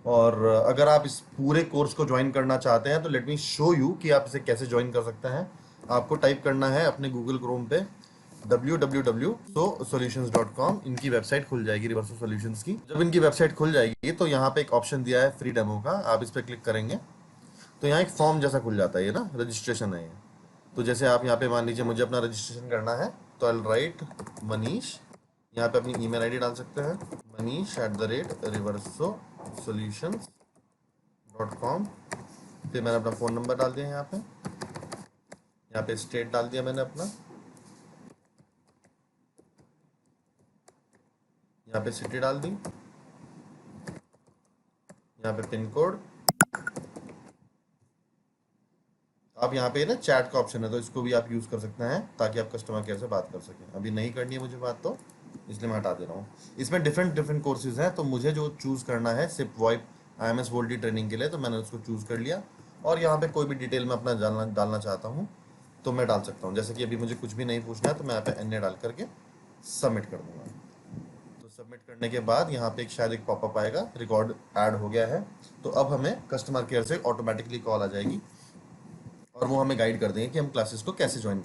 और अगर आप इस पूरे कोर्स को ज्वाइन करना चाहते हैं तो लेट मी शो यू कि आप इसे कैसे ज्वाइन कर सकते हैं। आपको टाइप करना है अपने गूगल क्रोम पे www.solutions.com। इनकी वेबसाइट खुल जाएगी, रिवर्सो सॉल्यूशंस की। जब इनकी वेबसाइट खुल जाएगी तो यहाँ पे एक ऑप्शन दिया है फ्री डेमो का, आप इस पर क्लिक करेंगे तो यहाँ एक फॉर्म जैसा खुल जाता है, ये ना रजिस्ट्रेशन है ये। तो जैसे आप यहाँ पे मान लीजिए मुझे अपना रजिस्ट्रेशन करना है, तो आई राइट मनीष, यहाँ पे अपनी ईमेल आईडी डाल सकते हैं, manish@reversosolutions.com। .com। फिर मैंने अपना फ़ोन नंबर डाल दिया यहाँ पे स्टेट डाल दिया मैंने अपना, यहाँ पे सिटी डाल दी, यहाँ पे पिन कोड। आप यहाँ पे ना चैट का ऑप्शन है, तो इसको भी आप यूज़ कर सकते हैं ताकि आप कस्टमर केयर से बात कर सकें। अभी नहीं करनी है मुझे बात, तो इसलिए मैं हटा दे रहा हूँ। इसमें डिफरेंट कोर्सेज हैं, तो मुझे जो चूज़ करना है सिर्फ वॉइप IMS वोल्टी ट्रेनिंग के लिए, तो मैंने उसको चूज़ कर लिया। और यहाँ पे कोई भी डिटेल में अपना डालना चाहता हूँ तो मैं डाल सकता हूँ। जैसे कि अभी मुझे कुछ भी नहीं पूछना है, तो मैं यहाँ पे NA डाल करके सबमिट कर दूंगा। तो सबमिट करने के बाद यहाँ पे शायद एक पॉपअप आएगा, रिकॉर्ड ऐड हो गया है। तो अब हमें कस्टमर केयर से ऑटोमेटिकली कॉल आ जाएगी और वो हमें गाइड कर देंगे कि हम क्लासेस को कैसे ज्वाइन करें।